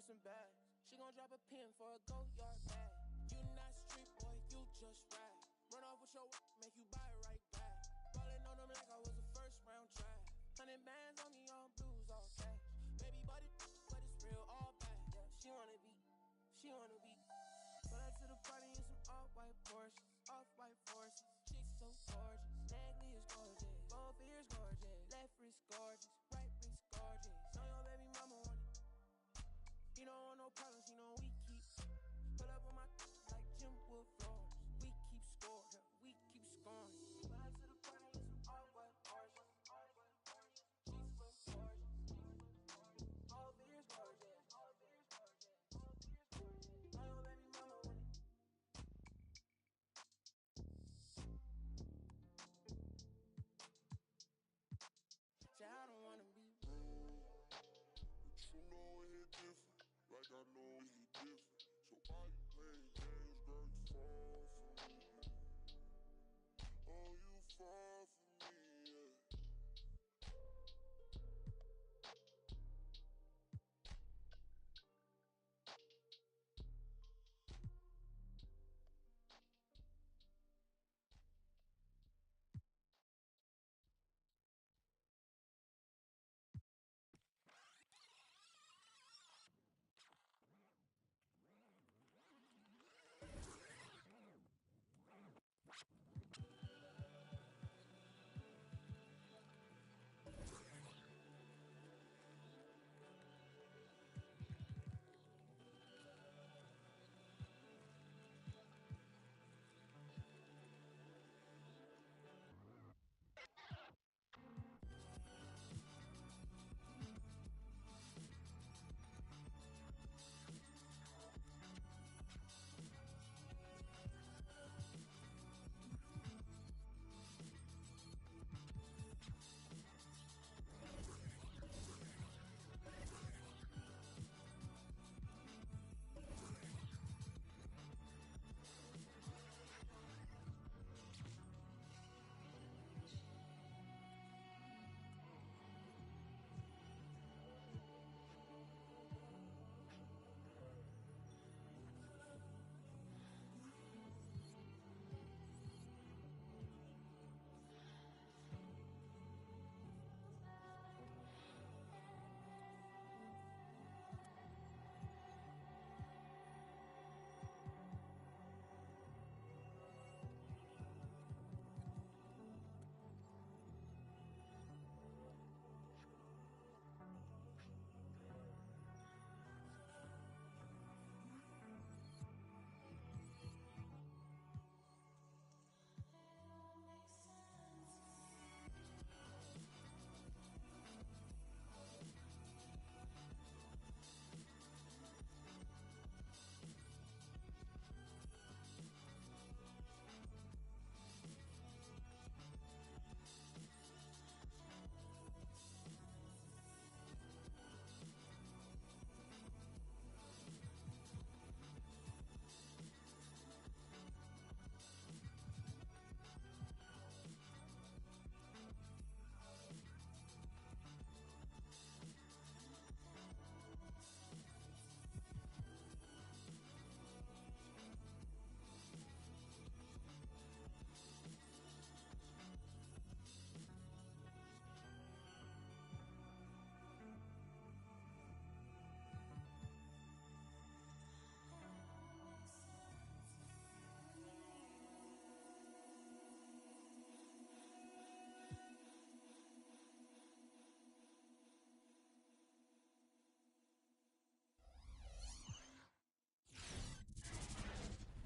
for some bags. She gon' drop a pin for a go-yard bag. You not street boy, you just ride. Run off with your make you buy it right back. Ballin' on them like I was a first round track. 100 bands on me, on blues, all cash. Baby body, but it's real, all bad. Yeah, she wanna be. Pull up to the party in some off-white Porsches, off-white forces. Chicks so gorgeous, necklace is gorgeous, both ears gorgeous, left wrist gorgeous, right wrist gorgeous. Know your baby mama want it. He don't want no problems, he know we keep. Pull up on my like Jim Wood floors. We keep score, we keep scoring. Pull up to the party in some off-white Porsches, off-white forces. Chicks so gorgeous, both ears gorgeous. I don't wanna be rude, but you know it hit different, like I know it hit different. So why you playing games, girl? You fall for me. Oh, you fall for me, yeah.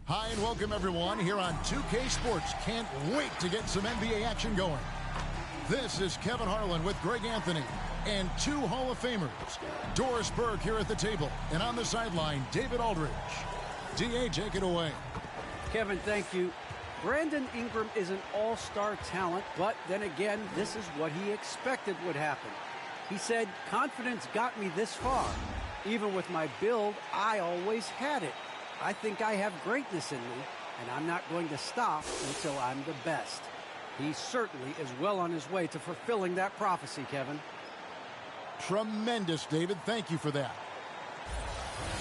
Hi and welcome everyone here on 2K Sports. Can't wait to get some NBA action going. This is Kevin Harlan with Greg Anthony and two Hall of Famers. Doris Burke here at the table, and on the sideline, David Aldridge. DA, take it away. Kevin, thank you. Brandon Ingram is an all-star talent, but then again, this is what he expected would happen. He said, confidence got me this far. Even with my build, I always had it. I think I have greatness in me, and I'm not going to stop until I'm the best. He certainly is well on his way to fulfilling that prophecy, Kevin. Tremendous, David. Thank you for that.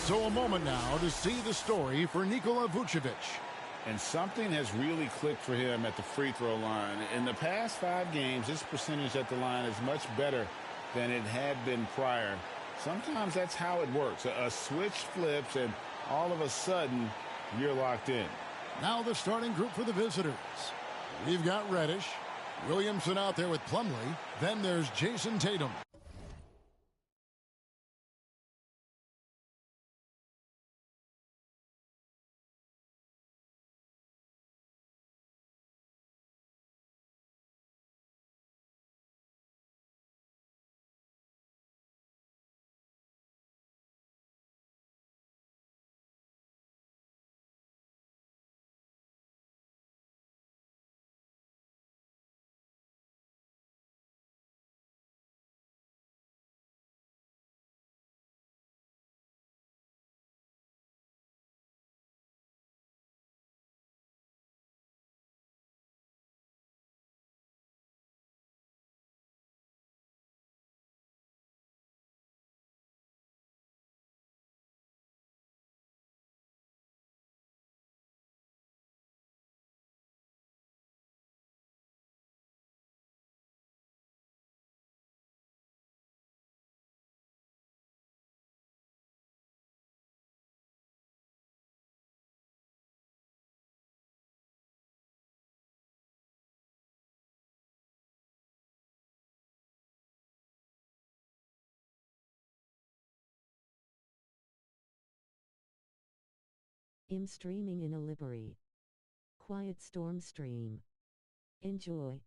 So a moment now to see the story for Nikola Vucevic. And something has really clicked for him at the free throw line. In the past 5 games, his percentage at the line is much better than it had been prior. Sometimes that's how it works. A switch flips, and all of a sudden, you're locked in. Now the starting group for the visitors. We've got Reddish, Williamson out there with Plumlee. Then there's Jason Tatum. I'm streaming in a library. Quiet Storm stream. Enjoy.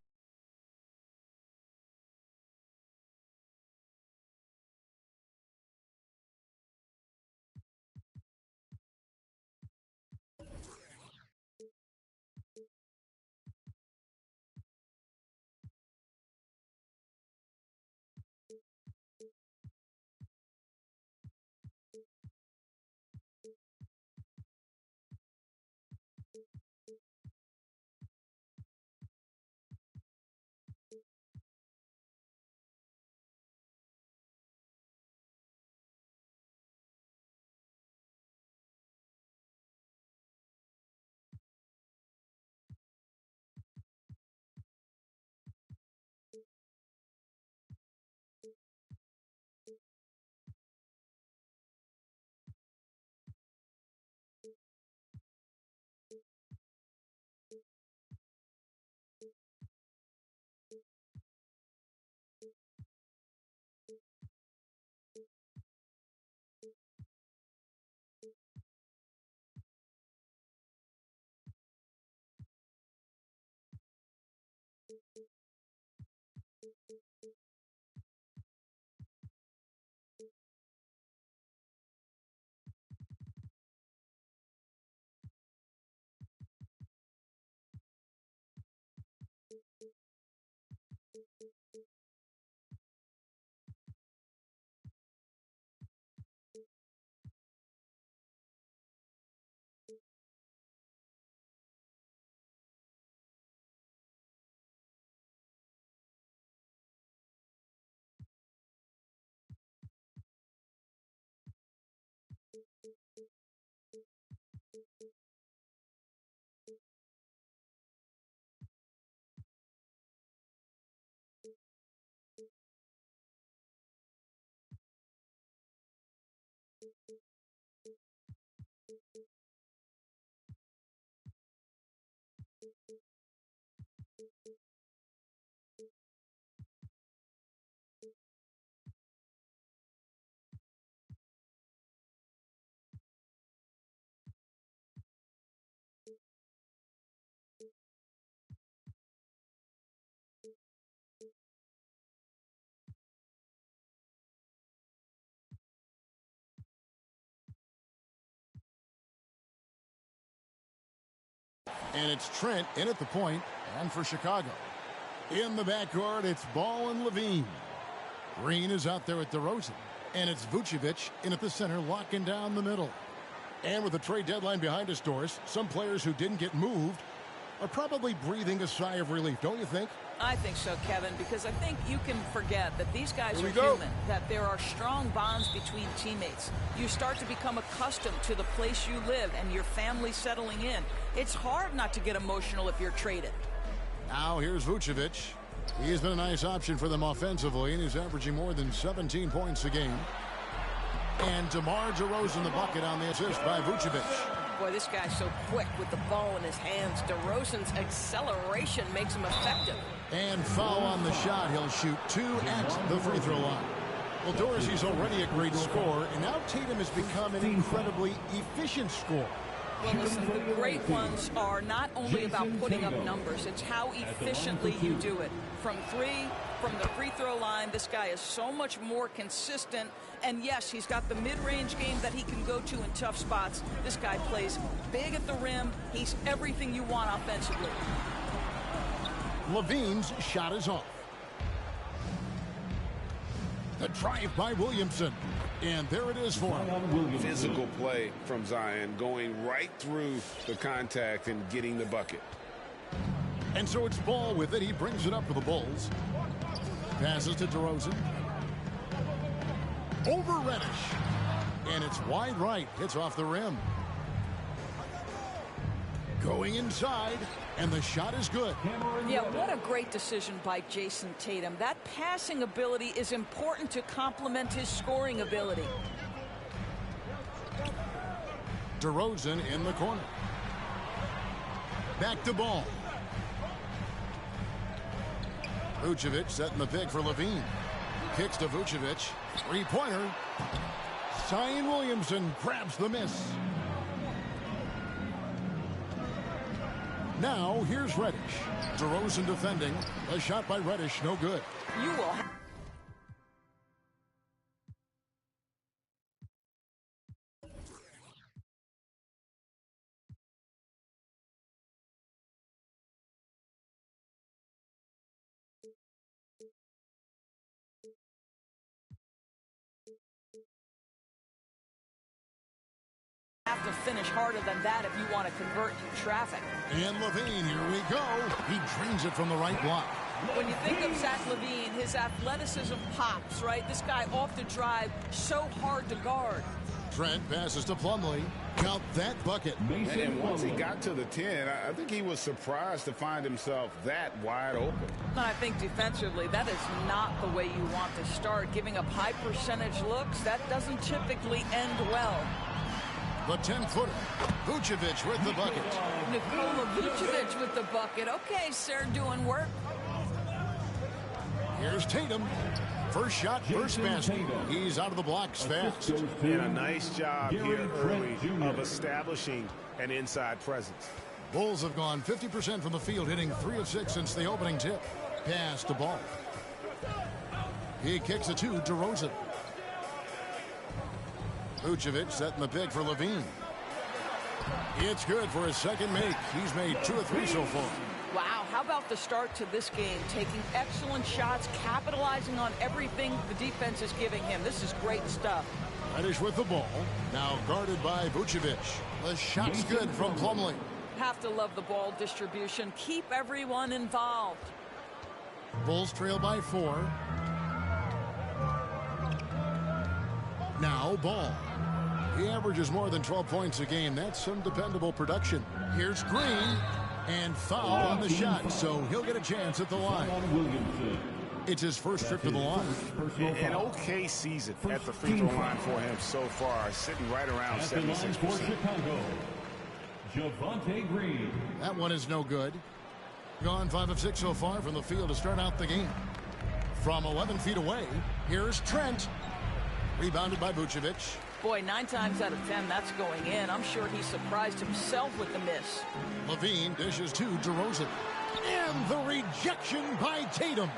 And it's Trent in at the point, and for Chicago. In the backcourt, it's Ball and Levine. Green is out there at DeRozan. And it's Vucevic in at the center, locking down the middle. And with the trade deadline behind us, Doris, some players who didn't get moved are probably breathing a sigh of relief, don't you think? I think so, Kevin, because I think you can forget that these guys are go. human, that there are strong bonds between teammates. You start to become accustomed to the place you live and your family settling in. It's hard not to get emotional if you're traded. Now here's Vucevic. He has been a nice option for them offensively, and he's averaging more than 17 points a game. And DeMar DeRozan the bucket on the assist by Vucevic. Boy, this guy's so quick with the ball in his hands. DeRozan's acceleration makes him effective. And foul on the shot. He'll shoot 2 at the free throw line. Well, Dorsey's already a great scorer, and now Tatum has become an incredibly efficient scorer. Well, listen, the great ones are not only about putting up numbers, it's how efficiently you do it. From 3, from the free throw line, this guy is so much more consistent. And yes, he's got the mid-range game that he can go to in tough spots. This guy plays big at the rim. He's everything you want offensively. Levine's shot is off. The drive by Williamson. And there it is for him. Physical play from Zion, going right through the contact and getting the bucket. And so it's Ball with it. He brings it up for the Bulls. Passes to DeRozan. Over Reddish. And it's wide right. Hits off the rim. Going inside. And the shot is good. Yeah, what a great decision by Jason Tatum. That passing ability is important to complement his scoring ability. DeRozan in the corner. Back to Ball. Vucevic setting the pick for Levine. Kicks to Vucevic. Three-pointer. Zion Williamson grabs the miss. Now, here's Reddish. DeRozan defending. A shot by Reddish, no good. You will have to finish harder than that if you want to convert in traffic. And Levine, here we go. He drains it from the right block. When you think of Zach LaVine, his athleticism pops, right? This guy off the drive, so hard to guard. Trent passes to Plumlee. Count that bucket. And once he got to the 10, I think he was surprised to find himself that wide open. And I think defensively, that is not the way you want to start. Giving up high percentage looks, that doesn't typically end well. The 10-footer. Vucevic with the bucket. Nikola Vucevic with the bucket. Okay, sir, doing work. Here's Tatum. First shot, first basket. He's out of the blocks fast. And a nice job here early of establishing an inside presence. Bulls have gone 50% from the field, hitting 3 of 6 since the opening tip. Pass to Ball. He kicks it to DeRozan. Vucevic setting the pick for Levine. It's good for his second make. He's made 2 of 3 so far. Wow, how about the start to this game? Taking excellent shots, capitalizing on everything the defense is giving him. This is great stuff. Reddish with the ball. Now guarded by Vucevic. The shot's good from Plumlee. Have to love the ball distribution. Keep everyone involved. Bulls trail by 4. Now Ball. He averages more than 12 points a game. That's some dependable production. Here's Green. And foul on the shot, so he'll get a chance at the line. It's his first trip to the line. An okay season at the free throw line for him so far, sitting right around 76%. Javonte Green. That one is no good. Gone 5 of 6 so far from the field to start out the game. From 11 feet away, here's Trent. Rebounded by Vucevic. Boy, 9 times out of 10, that's going in. I'm sure he surprised himself with the miss. Levine dishes to DeRozan. And the rejection by Tatum.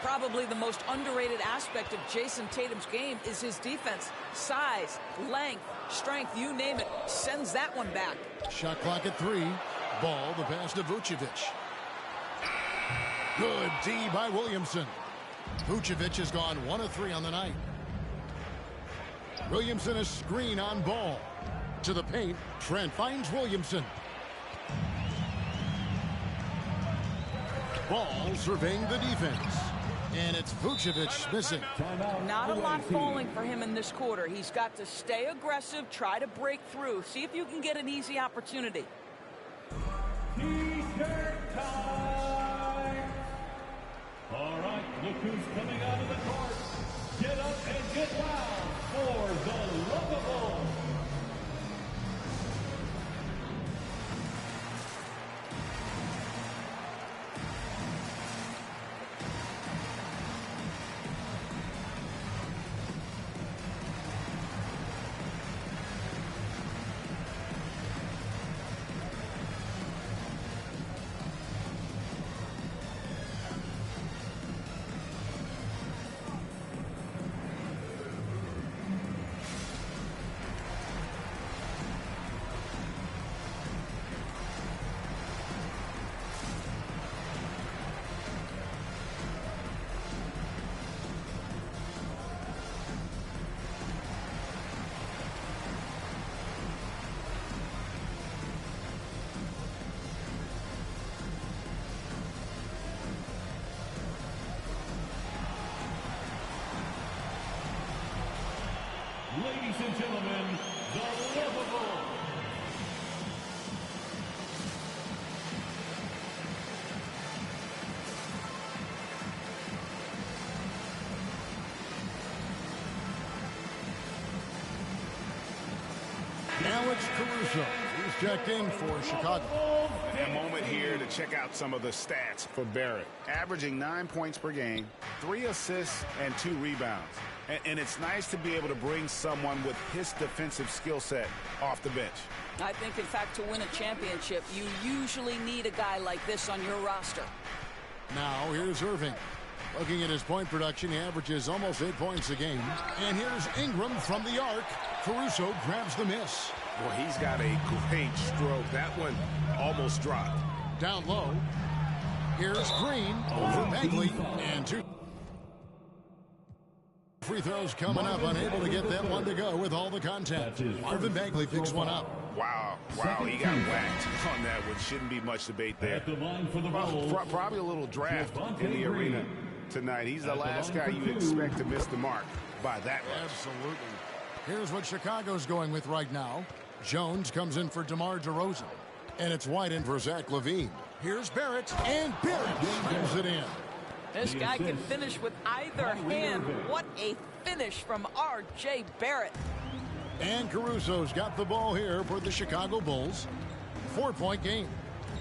Probably the most underrated aspect of Jason Tatum's game is his defense. Size, length, strength, you name it, sends that one back. Shot clock at 3. Ball, the pass to Vucevic. Good D by Williamson. Vucevic has gone 1 of 3 on the night. Williamson a screen on Ball. To the paint, Trent finds Williamson. Ball surveying the defense. And it's Vucevic missing. Not a lot falling for him in this quarter. He's got to stay aggressive, try to break through. See if you can get an easy opportunity. T-shirt time. All right, look who's coming out of the court. Get up and get loud for the Lovables. Ladies and gentlemen, the Lovables. Alex Caruso. He's checked in for Chicago. A moment here to check out some of the stats for Barrett. Averaging 9 points per game, 3 assists, and 2 rebounds. And it's nice to be able to bring someone with his defensive skill set off the bench. I think, in fact, to win a championship, you usually need a guy like this on your roster. Now here's Irving. Looking at his point production, he averages almost 8 points a game. And here's Ingram from the arc. Caruso grabs the miss. Well, he's got a great stroke. That one almost dropped. Down low. Here's Green over Bagley. And 2 free throws coming up. Unable to get that one to go with all the contact. Marvin Bagley picks one up. Wow, he got whacked on that one. Shouldn't be much debate there. Probably a little draft in the arena tonight. He's the last guy you expect to miss the mark by that much. Absolutely. Here's what Chicago's going with right now. Jones comes in for DeMar DeRozan. And it's White in for Zach LaVine. Here's Barrett, and Barrett slams it in. This guy can finish with either hand. What a finish from R.J. Barrett. And Caruso's got the ball here for the Chicago Bulls. 4-point game.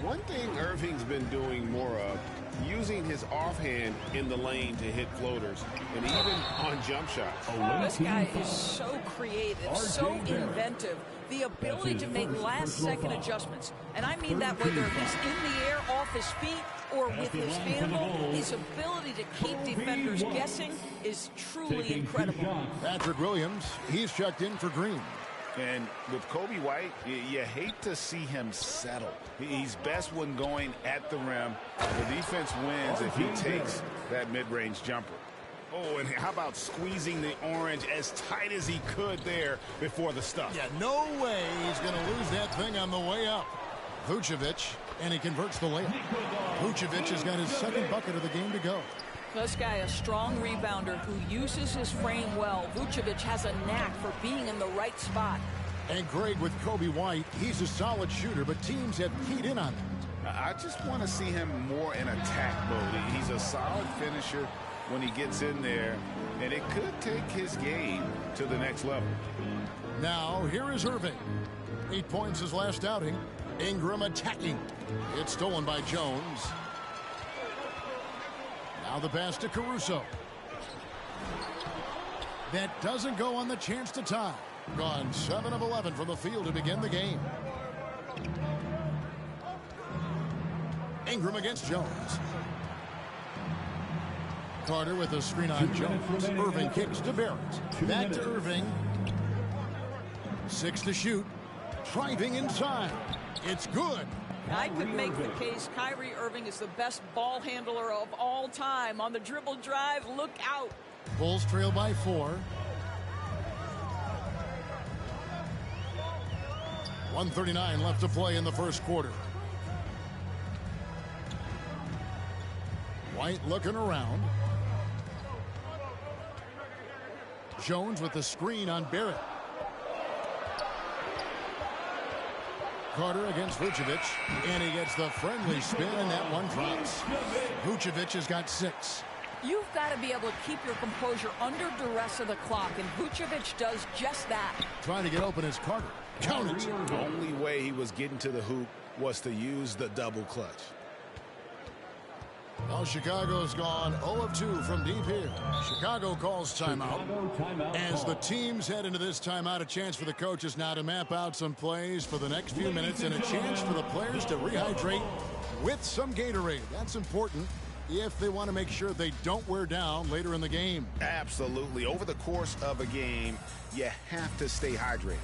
One thing Irving's been doing more of, using his offhand in the lane to hit floaters, and even on jump shots. This guy is so creative, so inventive. The ability to make last-second adjustments. And I mean that whether he's in the air off his feet or with his handle, his ability to keep defenders guessing is truly incredible. Patrick Williams, he's checked in for Green. And with Kobe White, you hate to see him settle. He's best when going at the rim. The defense wins if he takes that mid-range jumper. Oh, and how about squeezing the orange as tight as he could there before the stuff? Yeah, no way he's going to lose that thing on the way up. Vucevic, and he converts the layup. Vucevic has got his second bucket of the game to go. This guy, a strong rebounder who uses his frame well. Vucevic has a knack for being in the right spot. And Greg, with Kobe White, he's a solid shooter, but teams have keyed in on that. I just want to see him more in attack mode. He's a solid finisher when he gets in there, and it could take his game to the next level. Now, here is Irving. 8 points his last outing. Ingram attacking. It's stolen by Jones. Now the pass to Caruso. That doesn't go on the chance to tie. Gone 7 of 11 from the field to begin the game. Ingram against Jones. Carter with a screen on Jones. Irving kicks to Barrett. Back to Irving. 6 to shoot. Driving inside. It's good. I could make the case Kyrie Irving is the best ball handler of all time. On the dribble drive, look out. Bulls trail by 4. 1:39 left to play in the first quarter. White looking around. Jones with the screen on Barrett. Carter against Vucevic, and he gets the friendly spin, and that one drops. Vucevic has got 6. You've got to be able to keep your composure under duress of the clock, and Vucevic does just that. Trying to get open is Carter. Count it. The only way he was getting to the hoop was to use the double clutch. Well, Chicago's gone 0 of 2 from deep here. Chicago calls timeout. As the teams head into this timeout, a chance for the coaches now to map out some plays for the next few minutes and a chance for the players to rehydrate with some Gatorade. That's important if they want to make sure they don't wear down later in the game. Absolutely. Over the course of a game, you have to stay hydrated.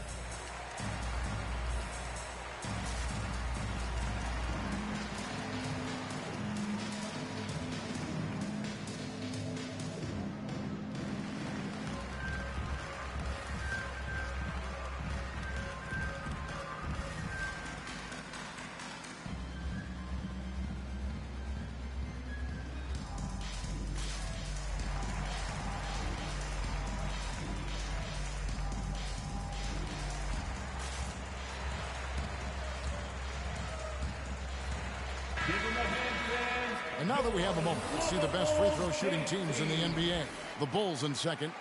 And now that we have a moment, let's see the best free throw shooting teams in the NBA. The Bulls in second.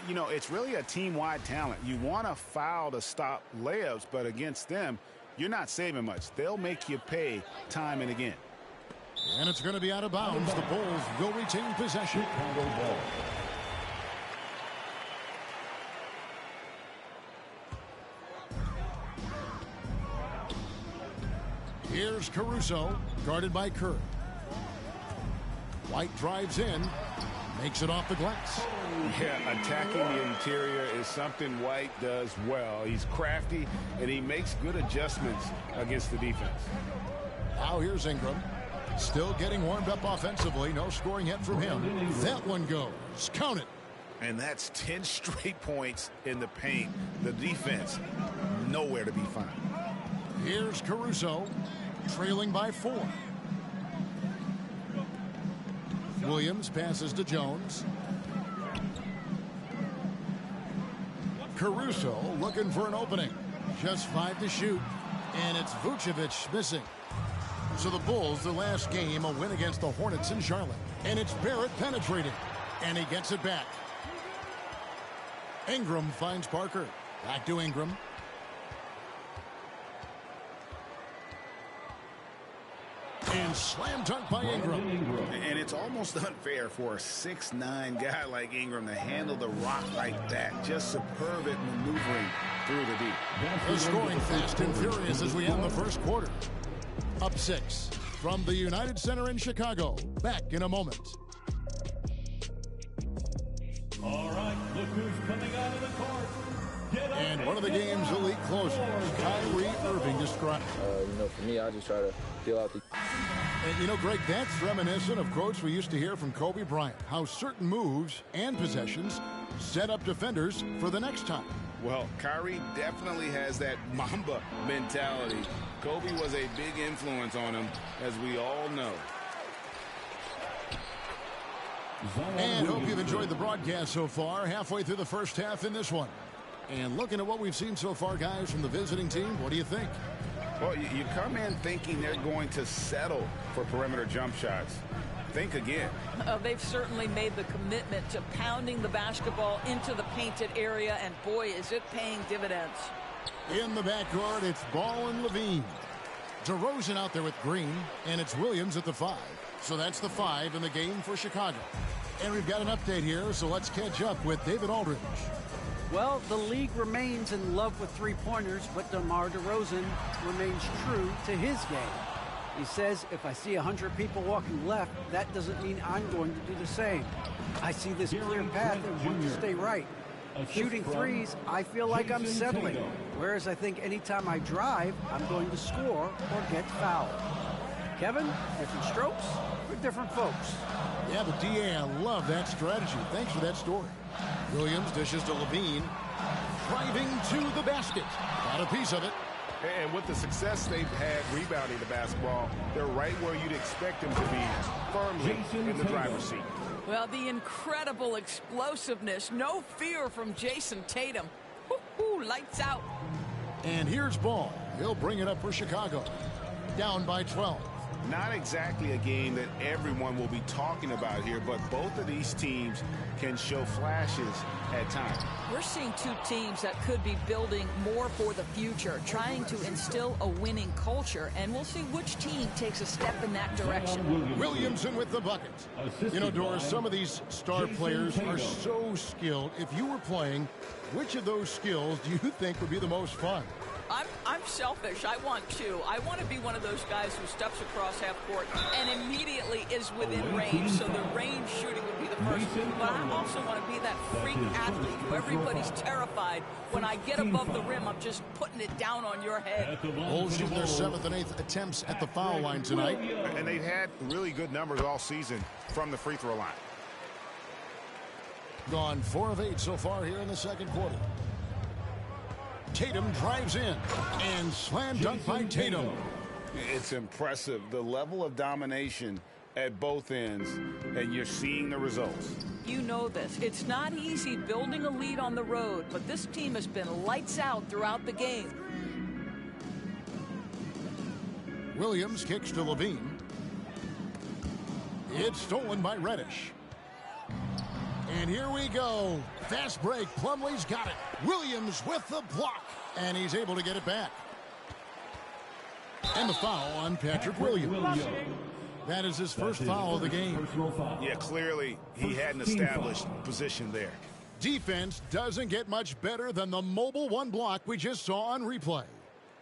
You know, it's really a team-wide talent. You want to foul to stop layups, but against them, you're not saving much. They'll make you pay time and again. And it's going to be out of bounds. The Bulls will retain possession. Here's Caruso, guarded by Kerr. White drives in, makes it off the glass. Yeah, attacking the interior is something White does well. He's crafty, and he makes good adjustments against the defense. Now here's Ingram. Still getting warmed up offensively. No scoring yet from him. That one goes. Count it. And that's 10 straight points in the paint. The defense, nowhere to be found. Here's Caruso, trailing by 4. Williams passes to Jones. Caruso looking for an opening. Just 5 to shoot. And it's Vucevic missing. So the Bulls, the last game, a win against the Hornets in Charlotte. And it's Barrett penetrating. And he gets it back. Ingram finds Parker. Back to Ingram. And slam dunk by Ingram. And it's almost unfair for a 6'9" guy like Ingram to handle the rock like that. Just superb at maneuvering through the deep. The scoring fast and furious as we end the first quarter. Up 6 from the United Center in Chicago. Back in a moment. All right, look who's coming out of the court. And one of the game's elite closers, Kyrie Irving, described. For me, I just try to deal out the... And, Greg, that's reminiscent of quotes we used to hear from Kobe Bryant, how certain moves and possessions set up defenders for the next time. Well, Kyrie definitely has that Mamba mentality. Kobe was a big influence on him, as we all know. And hope you've enjoyed the broadcast so far, halfway through the first half in this one. And looking at what we've seen so far, guys, from the visiting team, what do you think? Well, you come in thinking they're going to settle for perimeter jump shots. Think again. They've certainly made the commitment to pounding the basketball into the painted area, and boy, is it paying dividends. In the backcourt, it's Ball and Levine. DeRozan out there with Green, and it's Williams at the 5. So that's the 5 in the game for Chicago. And we've got an update here, so let's catch up with David Aldridge. Well, the league remains in love with three-pointers, but DeMar DeRozan remains true to his game. He says, if I see 100 people walking left, that doesn't mean I'm going to do the same. I see this clear path and want to stay right. Shooting threes, I feel like I'm settling, whereas I think anytime I drive, I'm going to score or get fouled. Kevin, different strokes for different folks. Yeah, but DA, I love that strategy. Thanks for that story. Williams dishes to Levine. Driving to the basket. Got a piece of it. And with the success they've had rebounding the basketball, they're right where you'd expect them to be, firmly in the driver's seat. Well, the incredible explosiveness, no fear from Jason Tatum. Woo-hoo, lights out. And here's Ball. He'll bring it up for Chicago. Down by 12. Not exactly a game that everyone will be talking about here, but both of these teams can show flashes at times. We're seeing two teams that could be building more for the future, trying to instill a winning culture, and we'll see which team takes a step in that direction. Williamson with the bucket. You know, Doris, some of these star players are so skilled. If you were playing, which of those skills do you think would be the most fun? I'm selfish. I want two. I want to be one of those guys who steps across half court and immediately is within range. So the range shooting would be the first. But I also want to be that freak athlete who everybody's terrified. When I get above the rim, I'm just putting it down on your head. Bulls shoot their 7th and 8th attempts at the foul line tonight. And they've had really good numbers all season from the free throw line. Gone 4 of 8 so far here in the second quarter. Tatum drives in and slam dunk by Tatum. It's impressive, the level of domination at both ends, and you're seeing the results. You know this. It's not easy building a lead on the road, but this team has been lights out throughout the game. Williams kicks to Levine. It's stolen by Reddish. And here we go. Fast break. Plumlee's got it. Williams with the block. And he's able to get it back. And the foul on Patrick Williams. That is his first foul of the game. Yeah, clearly he had an established position there. Defense doesn't get much better than the mobile one block we just saw on replay.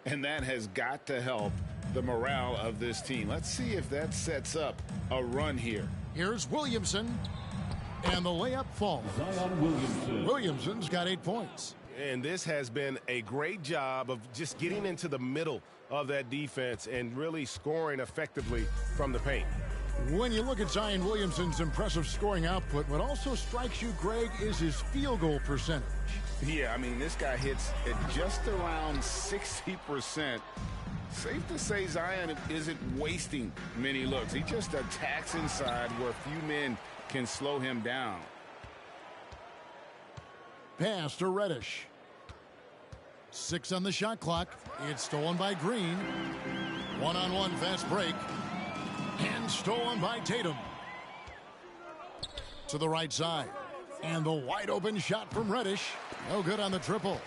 And that has got to help the morale of this team. Let's see if that sets up a run here. Here's Williamson. And the layup falls. Williamson's got 8 points. And this has been a great job of just getting into the middle of that defense and really scoring effectively from the paint. When you look at Zion Williamson's impressive scoring output, what also strikes you, Greg, is his field goal percentage. Yeah, I mean, this guy hits at just around 60%. Safe to say Zion isn't wasting many looks. He just attacks inside where few men can slow him down. Pass to Reddish. 6 on the shot clock. It's stolen by Green. One-on-one fast break. And stolen by Tatum. To the right side. And the wide open shot from Reddish. No good on the triple.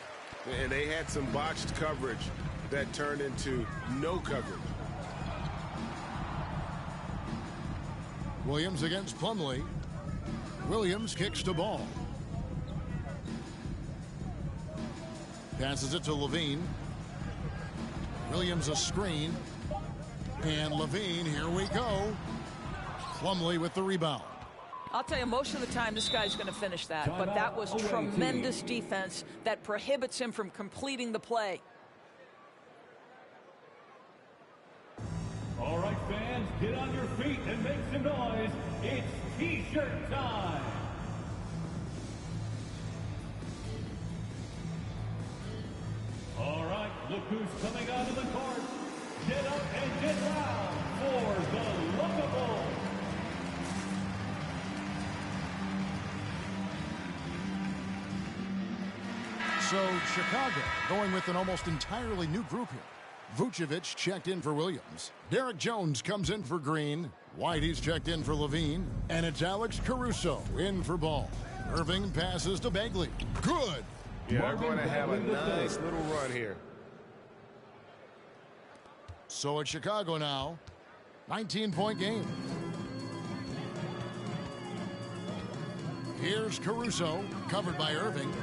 And they had some botched coverage that turned into no coverage. Williams against Plumlee. Williams kicks to Ball. Passes it to Levine. Williams a screen. And Levine, here we go. Plumlee with the rebound. I'll tell you, most of the time this guy's going to finish that. But that was tremendous defense that prohibits him from completing the play. All right, fans, get on your feet and make some noise. It's T-shirt time. All right, look who's coming out of the court. Get up and get loud for the Lookable. So Chicago going with an almost entirely new group here. Vucevic checked in for Williams. Derek Jones comes in for Green. Whitey's checked in for Levine. And it's Alex Caruso in for Ball. Irving passes to Bagley. Good. Yeah, they're going to have a nice little run here. So it's Chicago now. 19-point game. Here's Caruso, covered by Irving.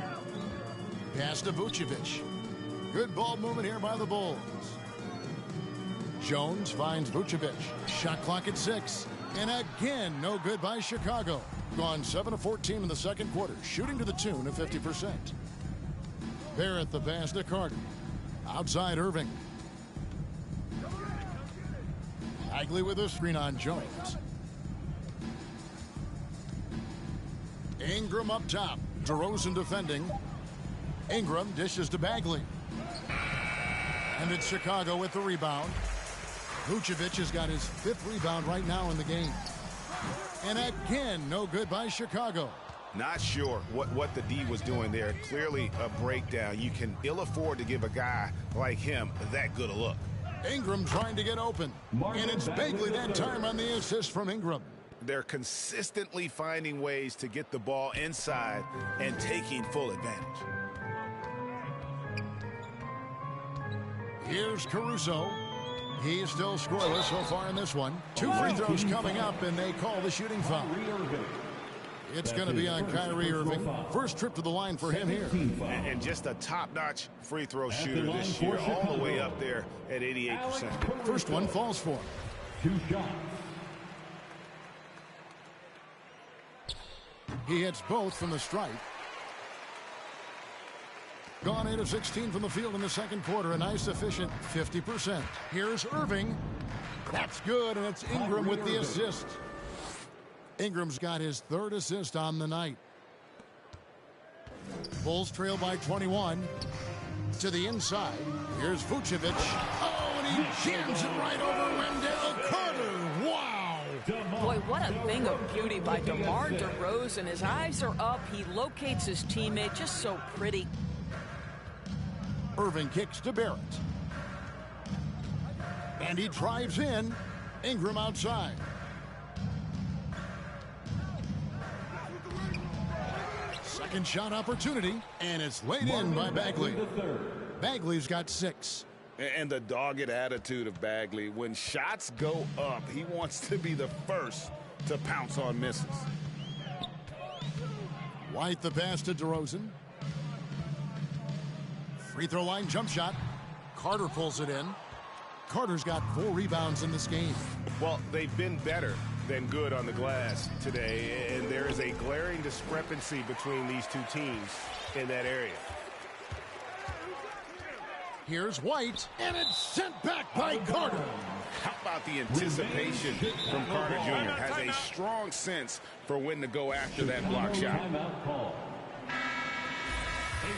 Pass to Vucevic. Good ball movement here by the Bulls. Jones finds Vucevic. Shot clock at 6. And again, no good by Chicago. Gone 7 of 14 in the second quarter, shooting to the tune of 50%. Barrett the pass to Carter. Outside Irving. Bagley with a screen on Jones. Ingram up top. DeRozan defending. Ingram dishes to Bagley. And it's Chicago with the rebound. Vucevic has got his 5th rebound right now in the game. And again, no good by Chicago. Not sure what the D was doing there. Clearly a breakdown. You can ill afford to give a guy like him that good a look. Ingram trying to get open. And it's Bagley that time on the assist from Ingram. They're consistently finding ways to get the ball inside and taking full advantage. Here's Caruso. He's still scoreless so far in this one. 2 free throws coming up, and they call the shooting foul. It's going to be on Kyrie Irving. First trip to the line for him here. And just a top-notch free throw shooter this year, all the way up there at 88%. First one falls for him. 2 shots. He hits both from the stripe. Gone 8 of 16 from the field in the second quarter. A nice, efficient 50%. Here's Irving. That's good, and it's Ingram with the assist. Ingram's got his 3rd assist on the night. Bulls trail by 21. To the inside. Here's Vucevic. Oh, and he jams it right over Wendell Carter. Wow. Boy, what a thing of beauty by DeMar DeRozan. His eyes are up. He locates his teammate just so pretty. Irving kicks to Barrett. And he drives in. Ingram outside. Second shot opportunity, and it's laid in by Bagley. Bagley's got 6. And the dogged attitude of Bagley. When shots go up, he wants to be the first to pounce on misses. White the pass to DeRozan. Free throw line jump shot. Carter pulls it in. Carter's got 4 rebounds in this game. Well, they've been better than good on the glass today, and there is a glaring discrepancy between these two teams in that area. Here's White, and it's sent back by Carter. How about the anticipation from Carter Jr.? Has a strong sense for when to go after that block shot.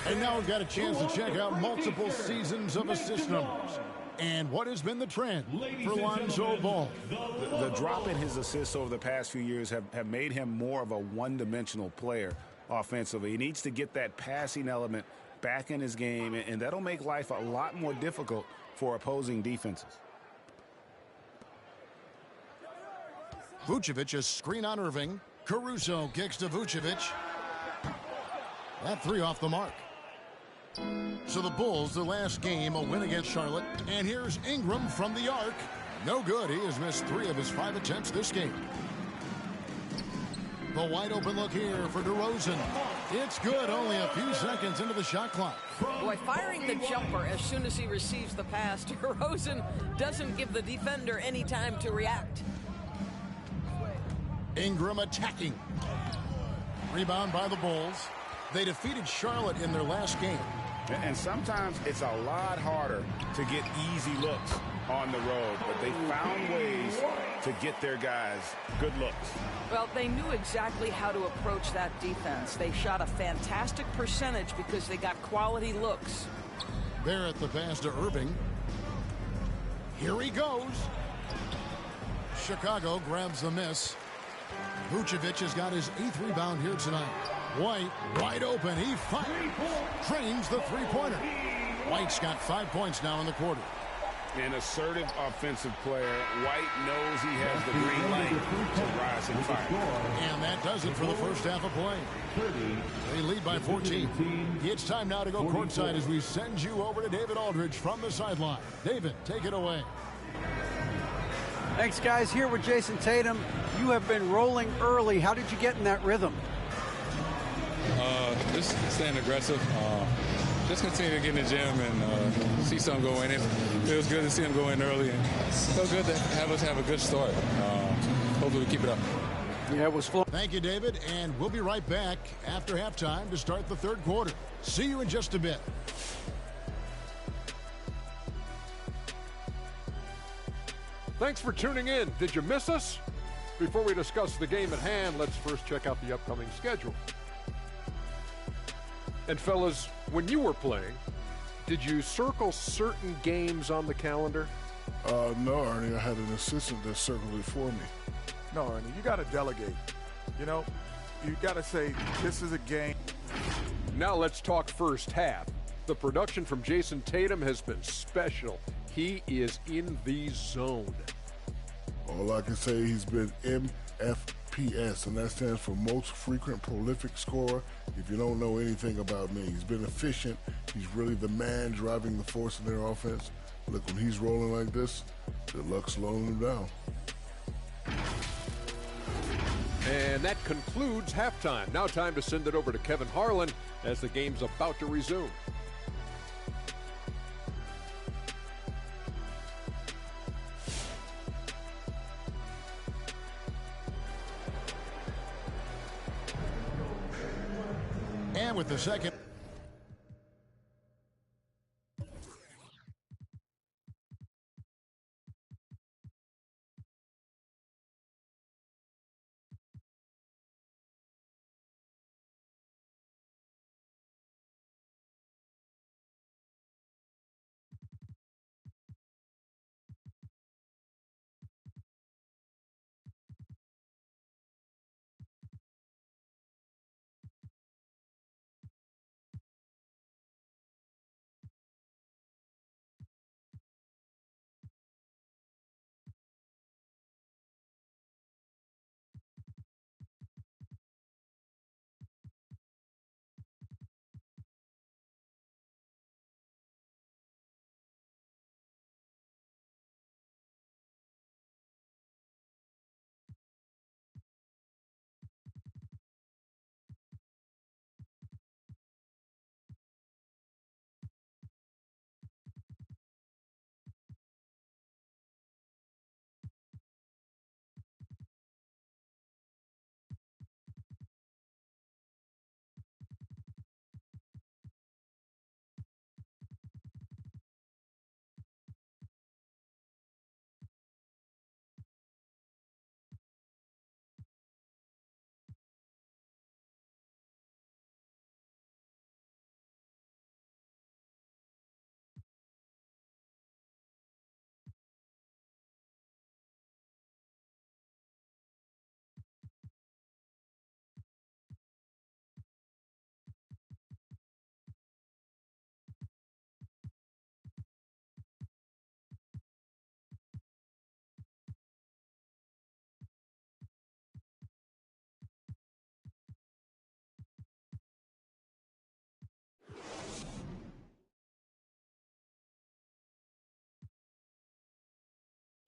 And now we've got a chance to check out multiple seasons of assist numbers. And what has been the trend for Lonzo Ball? The drop in his assists over the past few years have made him more of a one-dimensional player offensively. He needs to get that passing element back in his game, and that'll make life a lot more difficult for opposing defenses. Vucevic, a screen on Irving. Caruso kicks to Vucevic. That 3 off the mark. So the Bulls, the last game, a win against Charlotte. And here's Ingram from the arc. No good. He has missed 3 of his 5 attempts this game. The wide open look here for DeRozan. It's good. Only a few seconds into the shot clock. Boy, firing the jumper as soon as he receives the pass. DeRozan doesn't give the defender any time to react. Ingram attacking. Rebound by the Bulls. They defeated Charlotte in their last game. And sometimes it's a lot harder to get easy looks on the road, but they found ways to get their guys good looks. Well, they knew exactly how to approach that defense. They shot a fantastic percentage because they got quality looks. Barrett the pass to Irving. Here he goes. Chicago grabs the miss. Vucevic has got his 8th rebound here tonight. White, wide open. He fires. Trains the three-pointer. White's got 5 points now in the quarter. An assertive offensive player. White knows he has the green light to rise and fire. And that does it for the first half of play. They lead by 14. It's time now to go courtside as we send you over to David Aldridge from the sideline. David, take it away. Thanks, guys. Here with Jason Tatum. You have been rolling early. How did you get in that rhythm? Just staying aggressive. Just continue to get in the gym and see something go in. It feels good to see him go in early. And it feels good to have us have a good start. Hopefully we keep it up. Yeah, it was fun. Thank you, David. And we'll be right back after halftime to start the third quarter. See you in just a bit. Thanks for tuning in. Did you miss us? Before we discuss the game at hand, let's first check out the upcoming schedule. And fellas, when you were playing, Did you circle certain games on the calendar? No, Ernie. I had an assistant that circled it for me. No, Ernie, you got to delegate. You know, you got to say, this is a game. Now let's talk first half. The production from Jason Tatum has been special. He is in the zone. All I can say, he's been MFPS, and that stands for most frequent prolific scorer. If you don't know anything about me, he's been efficient. He's really the man driving the force in their offense. Look, when he's rolling like this, good luck slowing him down. And that concludes halftime. Now time to send it over to Kevin Harlan as the game's about to resume. And with the second.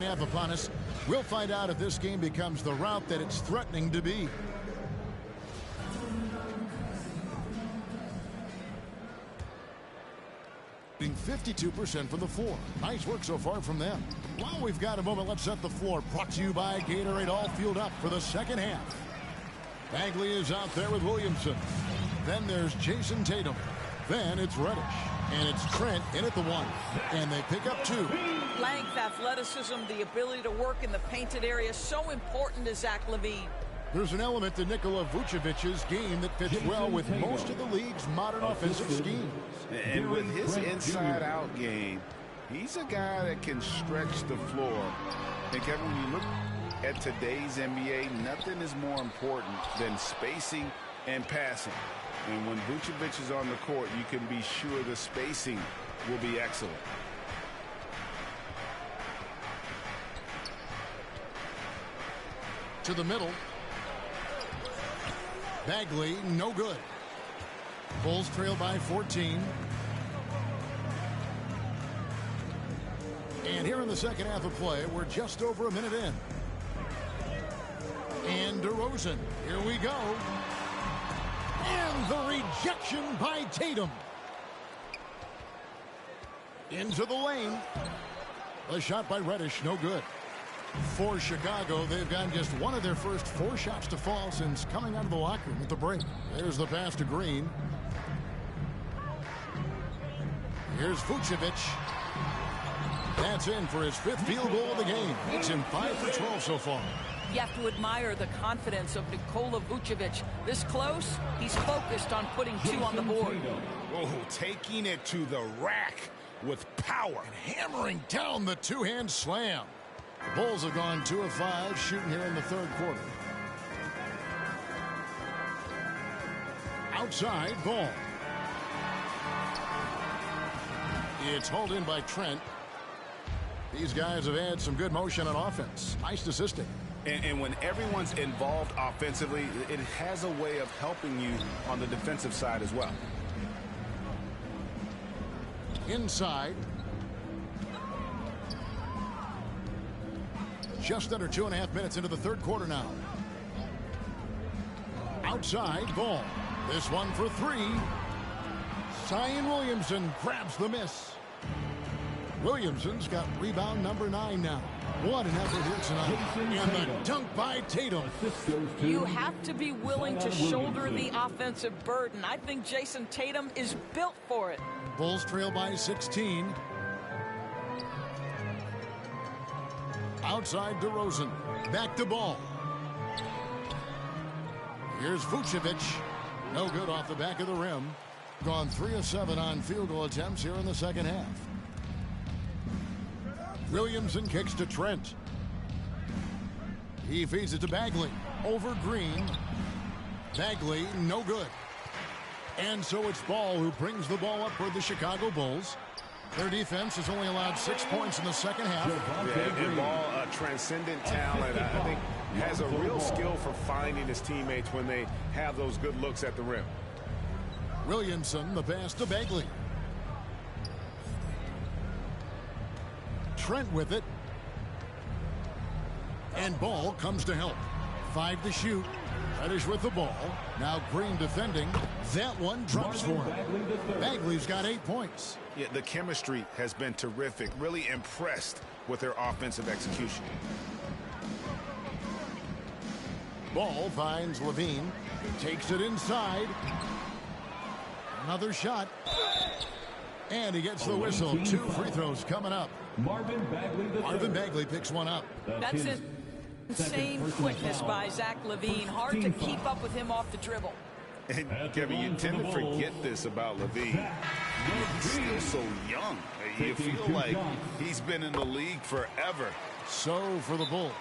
Half upon us. We'll find out if this game becomes the route that it's threatening to be. Being 52% from the floor. Nice work so far from them. While we've got a moment, let's set the floor. Brought to you by Gatorade, all fueled up for the second half. Bagley is out there with Williamson. Then there's Jason Tatum. Then it's Reddish. And it's Trent in at the one. And they pick up two. Length, athleticism, the ability to work in the painted area, so important to Zach LaVine. There's an element to Nikola Vucevic's game that fits well with most of the league's modern offensive schemes. And with his inside-out game, he's a guy that can stretch the floor. And Kevin, when you look at today's NBA, nothing is more important than spacing and passing. And when Vucevic is on the court, you can be sure the spacing will be excellent. To the middle. Bagley, no good. Bulls trail by 14. And here in the second half of play, we're just over a minute in. And DeRozan, here we go. And the rejection by Tatum. Into the lane. A shot by Reddish, no good. For Chicago, they've gotten just one of their first 4 shots to fall since coming out of the locker room at the break. There's the pass to Green. Here's Vucevic. That's in for his 5th field goal of the game. Makes him 5 for 12 so far. You have to admire the confidence of Nikola Vucevic. This close, he's focused on putting 2 on the board. Oh, taking it to the rack with power. And hammering down the two-hand slam. The Bulls have gone 2 of 5 shooting here in the third quarter. Outside ball. It's hauled in by Trent. These guys have had some good motion on offense. Nice assisting. And when everyone's involved offensively, it has a way of helping you on the defensive side as well. Inside. Just under 2.5 minutes into the third quarter now. Outside ball. This one for 3. Zion Williamson grabs the miss. Williamson's got rebound number 9 now. What an effort here tonight. And the dunk by Tatum. You have to be willing to shoulder the offensive burden. I think Jason Tatum is built for it. Bulls trail by 16. Outside DeRozan. Back to ball. Here's Vucevic. No good off the back of the rim. Gone 3 of 7 on field goal attempts here in the second half. Williamson kicks to Trent. He feeds it to Bagley. Over Green. Bagley, no good. And so it's Ball who brings the ball up for the Chicago Bulls. Their defense has only allowed 6 points in the second half. Yeah, and Ball, a transcendent talent, I think, has a real skill for finding his teammates when they have those good looks at the rim. Williamson, the pass to Bagley. Trent with it. And Ball comes to help. 5 to shoot. Reddish with the ball. Now Green defending. That one drops for him. Bagley's got 8 points. Yeah, the chemistry has been terrific. Really impressed with their offensive execution. Ball finds Levine. Takes it inside. Another shot. And he gets the whistle. 2 free throws coming up. Marvin Bagley picks one up. That's insane quickness by Zach LaVine. Hard to keep up with him off the dribble. And Kevin, you tend to forget this about LaVine. He's still so young. You feel like he's been in the league forever. So for the Bulls,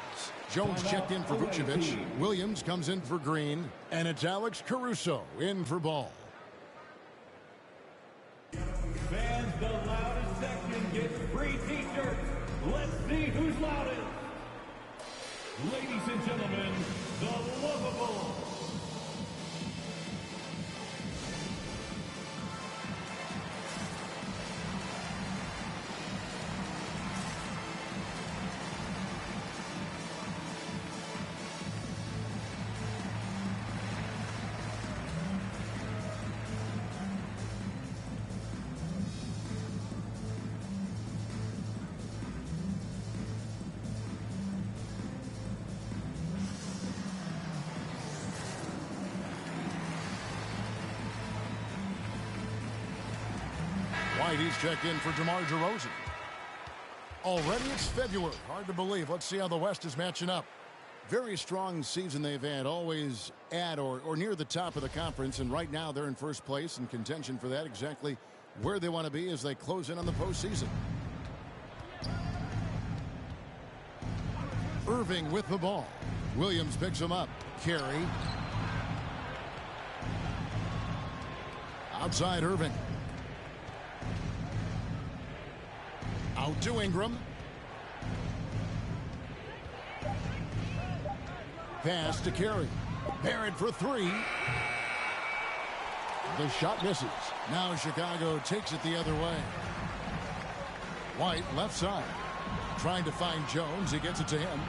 Jones checked in for Vucevic. Williams comes in for Green. And it's Alex Caruso in for Ball. Fans, the loudest section gets free t-shirts. Let's see who's loudest. Ladies and gentlemen, the Lovable. He's checked in for DeMar DeRozan. Already it's February. Hard to believe. Let's see how the West is matching up. Very strong season they've had. Always at or near the top of the conference. And right now they're in first place in contention for that. Exactly where they want to be as they close in on the postseason. Irving with the ball. Williams picks him up. Carey. Outside Irving. Out to Ingram. Pass to Carey. Barrett for 3. The shot misses. Now Chicago takes it the other way. White left side. Trying to find Jones. He gets it to him.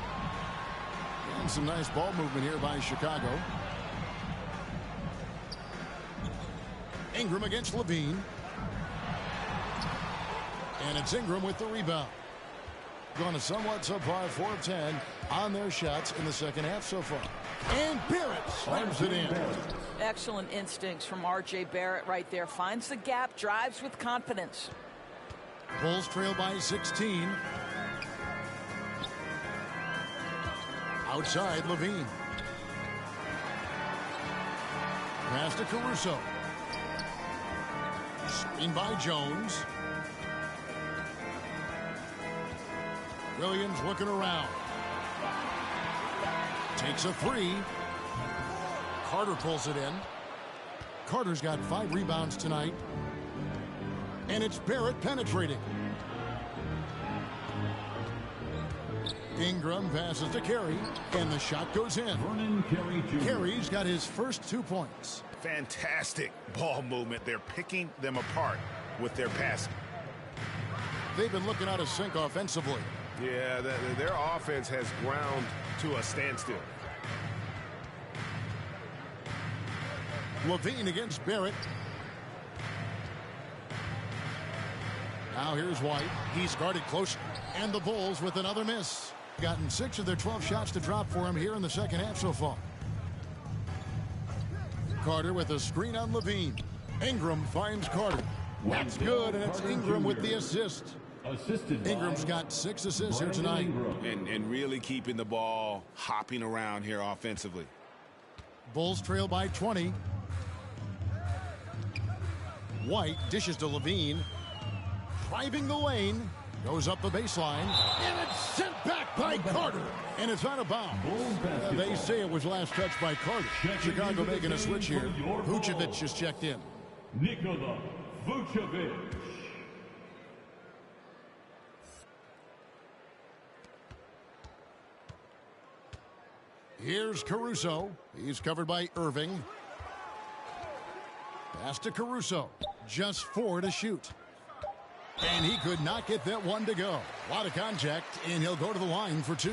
And some nice ball movement here by Chicago. Ingram against Levine. And it's Ingram with the rebound. Going to somewhat subpar 4 of 10 on their shots in the second half so far. And Barrett slams it in. Excellent instincts from R.J. Barrett right there. Finds the gap, drives with confidence. Bulls trail by 16. Outside Levine. Pass to Caruso. Screen by Jones. Williams looking around. Takes a three. Carter pulls it in. Carter's got 5 rebounds tonight. And it's Barrett penetrating. Ingram passes to Carey, and the shot goes in. Carey's got his first 2 points. Fantastic ball movement. They're picking them apart with their passing. They've been looking out of sync offensively. Yeah, their offense has ground to a standstill. Levine against Barrett. Now here's White. He's guarded close. And the Bulls with another miss. Gotten 6 of their 12 shots to drop for him here in the second half so far. Carter with a screen on Levine. Ingram finds Carter. That's good, and it's Ingram with the assist. Ingram's got 6 assists here tonight. And really keeping the ball hopping around here offensively. Bulls trail by 20. White dishes to Levine. Driving the lane. Goes up the baseline. And it's sent back by Carter. And it's out of bounds. They say it was last touched by Carter. Chicago making a switch here. Vucevic just checked in. Nikola Vucevic. Here's Caruso. He's covered by Irving. Pass to Caruso. Just 4 to shoot. And he could not get that one to go. A lot of contact, and he'll go to the line for 2.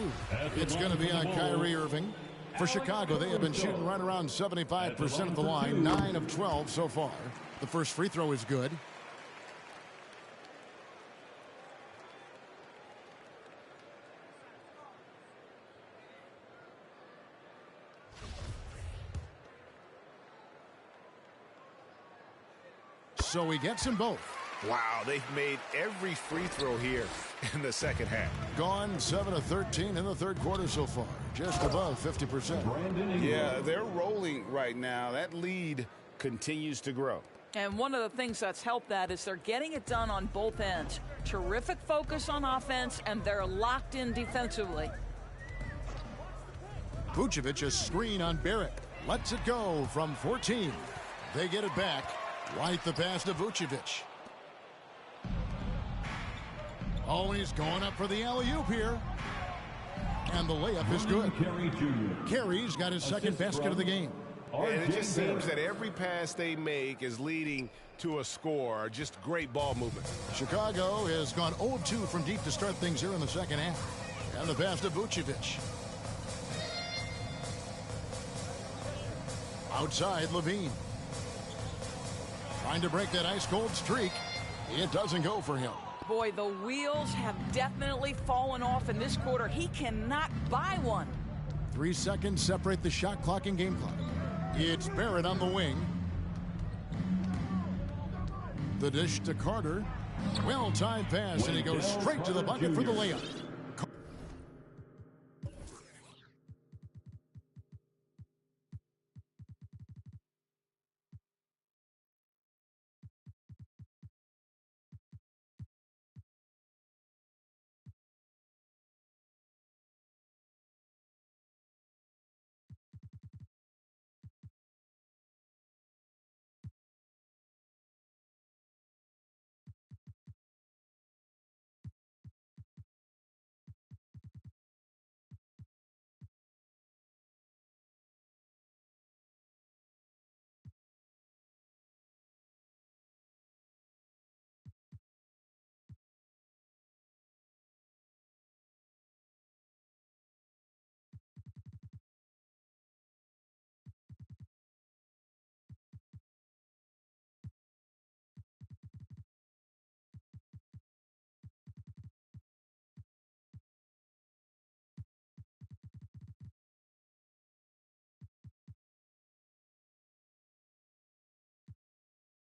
It's going to be on Kyrie Irving. For Chicago, they have been shooting right around 75% of the line, 9 of 12 so far. The first free throw is good. So he gets them both. Wow, they've made every free throw here in the second half. Gone 7 of 13 in the third quarter so far. Just above 50%. Yeah, they're rolling right now. That lead continues to grow. And one of the things that's helped that is they're getting it done on both ends. Terrific focus on offense, and they're locked in defensively. Vucevic a screen on Barrett. Lets it go from 14. They get it back. White the pass to Vucevic. Oh, he's going up for the alley-oop here. And the layup is good. Carey's got his second basket of the game. And it just seems that every pass they make is leading to a score. Just great ball movement. Chicago has gone 0 of 2 from deep to start things here in the second half. And the pass to Vucevic. Outside, Levine. Trying to break that ice-cold streak. It doesn't go for him. Boy, the wheels have definitely fallen off in this quarter. He cannot buy one. 3 seconds separate the shot clock and game clock. It's Barrett on the wing. The dish to Carter. Well-timed pass, and he goes straight to the bucket for the layup.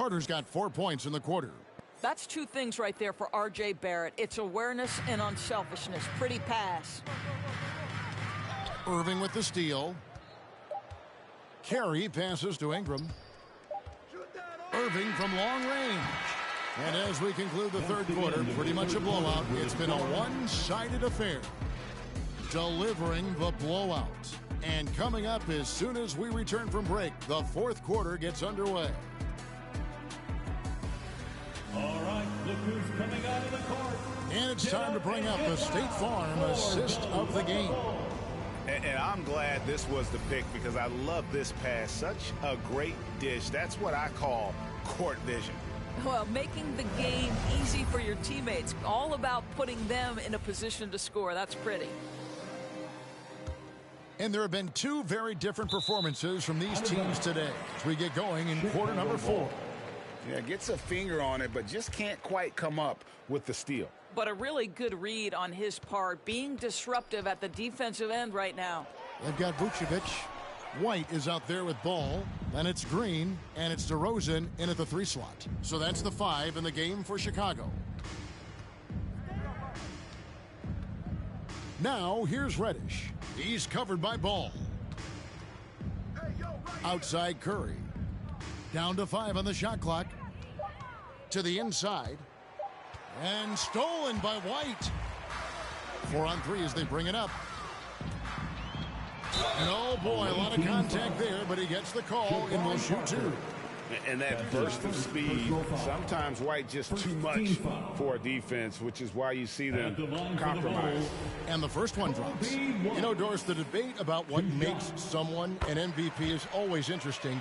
Carter's got 4 points in the quarter. That's 2 things right there for R.J. Barrett. It's awareness and unselfishness. Pretty pass. Irving with the steal. Carey passes to Ingram. Irving from long range. And as we conclude the third quarter, pretty much a blowout. It's been a one-sided affair. Delivering the blowout. And coming up as soon as we return from break, the fourth quarter gets underway. All right, look who's coming out of the court. And it's time to bring up the State Farm assist of the game. And I'm glad this was the pick because I love this pass. Such a great dish. That's what I call court vision. Well, making the game easy for your teammates. All about putting them in a position to score. That's pretty. And there have been two very different performances from these teams today as we get going in quarter number 4. Yeah, gets a finger on it, but just can't quite come up with the steal. But a really good read on his part, being disruptive at the defensive end right now. They've got Vucevic. White is out there with ball. Then it's Green, and it's DeRozan in at the 3 slot. So that's the 5 in the game for Chicago. Now, here's Reddish. He's covered by Ball. Outside Curry. Down to 5 on the shot clock. To the inside. And stolen by White. 4 on 3 as they bring it up. And oh boy, a lot of contact there, but he gets the call and will shoot 2. And that burst of speed, sometimes White just too much for a defense, which is why you see them compromise. And the first one drops. You know, Doris, the debate about what makes someone an MVP is always interesting.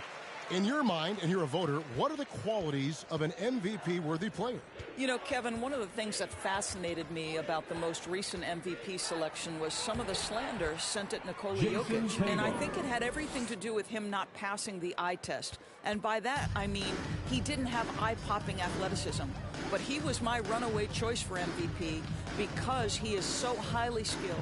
In your mind, and you're a voter, what are the qualities of an MVP-worthy player? You know, Kevin, one of the things that fascinated me about the most recent MVP selection was some of the slander sent at Nikola Jokic. And I think it had everything to do with him not passing the eye test. And by that, I mean he didn't have eye-popping athleticism. But he was my runaway choice for MVP because he is so highly skilled.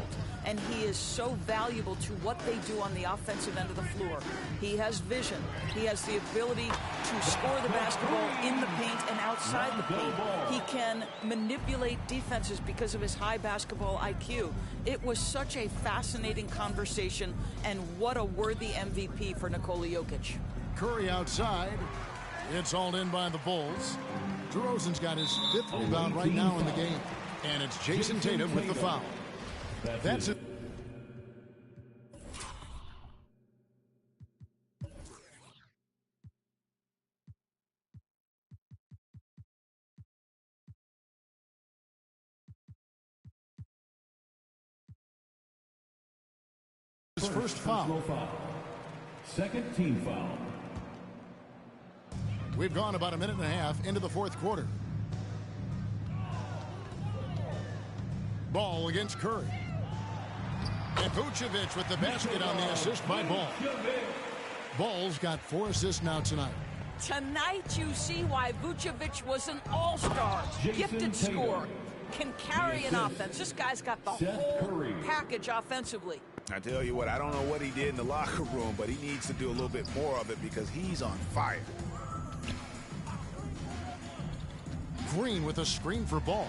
And he is so valuable to what they do on the offensive end of the floor. He has vision. He has the ability to score the basketball in the paint and outside the paint. He can manipulate defenses because of his high basketball IQ. It was such a fascinating conversation, and what a worthy MVP for Nikola Jokic. Curry outside. It's hauled in by the Bulls. DeRozan's got his 5th rebound right now in the game. And it's Jason Tatum with the foul. That's it. His first foul. Second team foul. We've gone about a minute and a half into the fourth quarter. Ball against Curry. And Vucevic with the basket on the assist by Ball. Ball's got 4 assists now tonight. Tonight you see why Vucevic was an all-star, gifted scorer, can carry an offense. This guy's got the whole package offensively. I tell you what, I don't know what he did in the locker room, but he needs to do a little bit more of it because he's on fire. Green with a screen for Ball.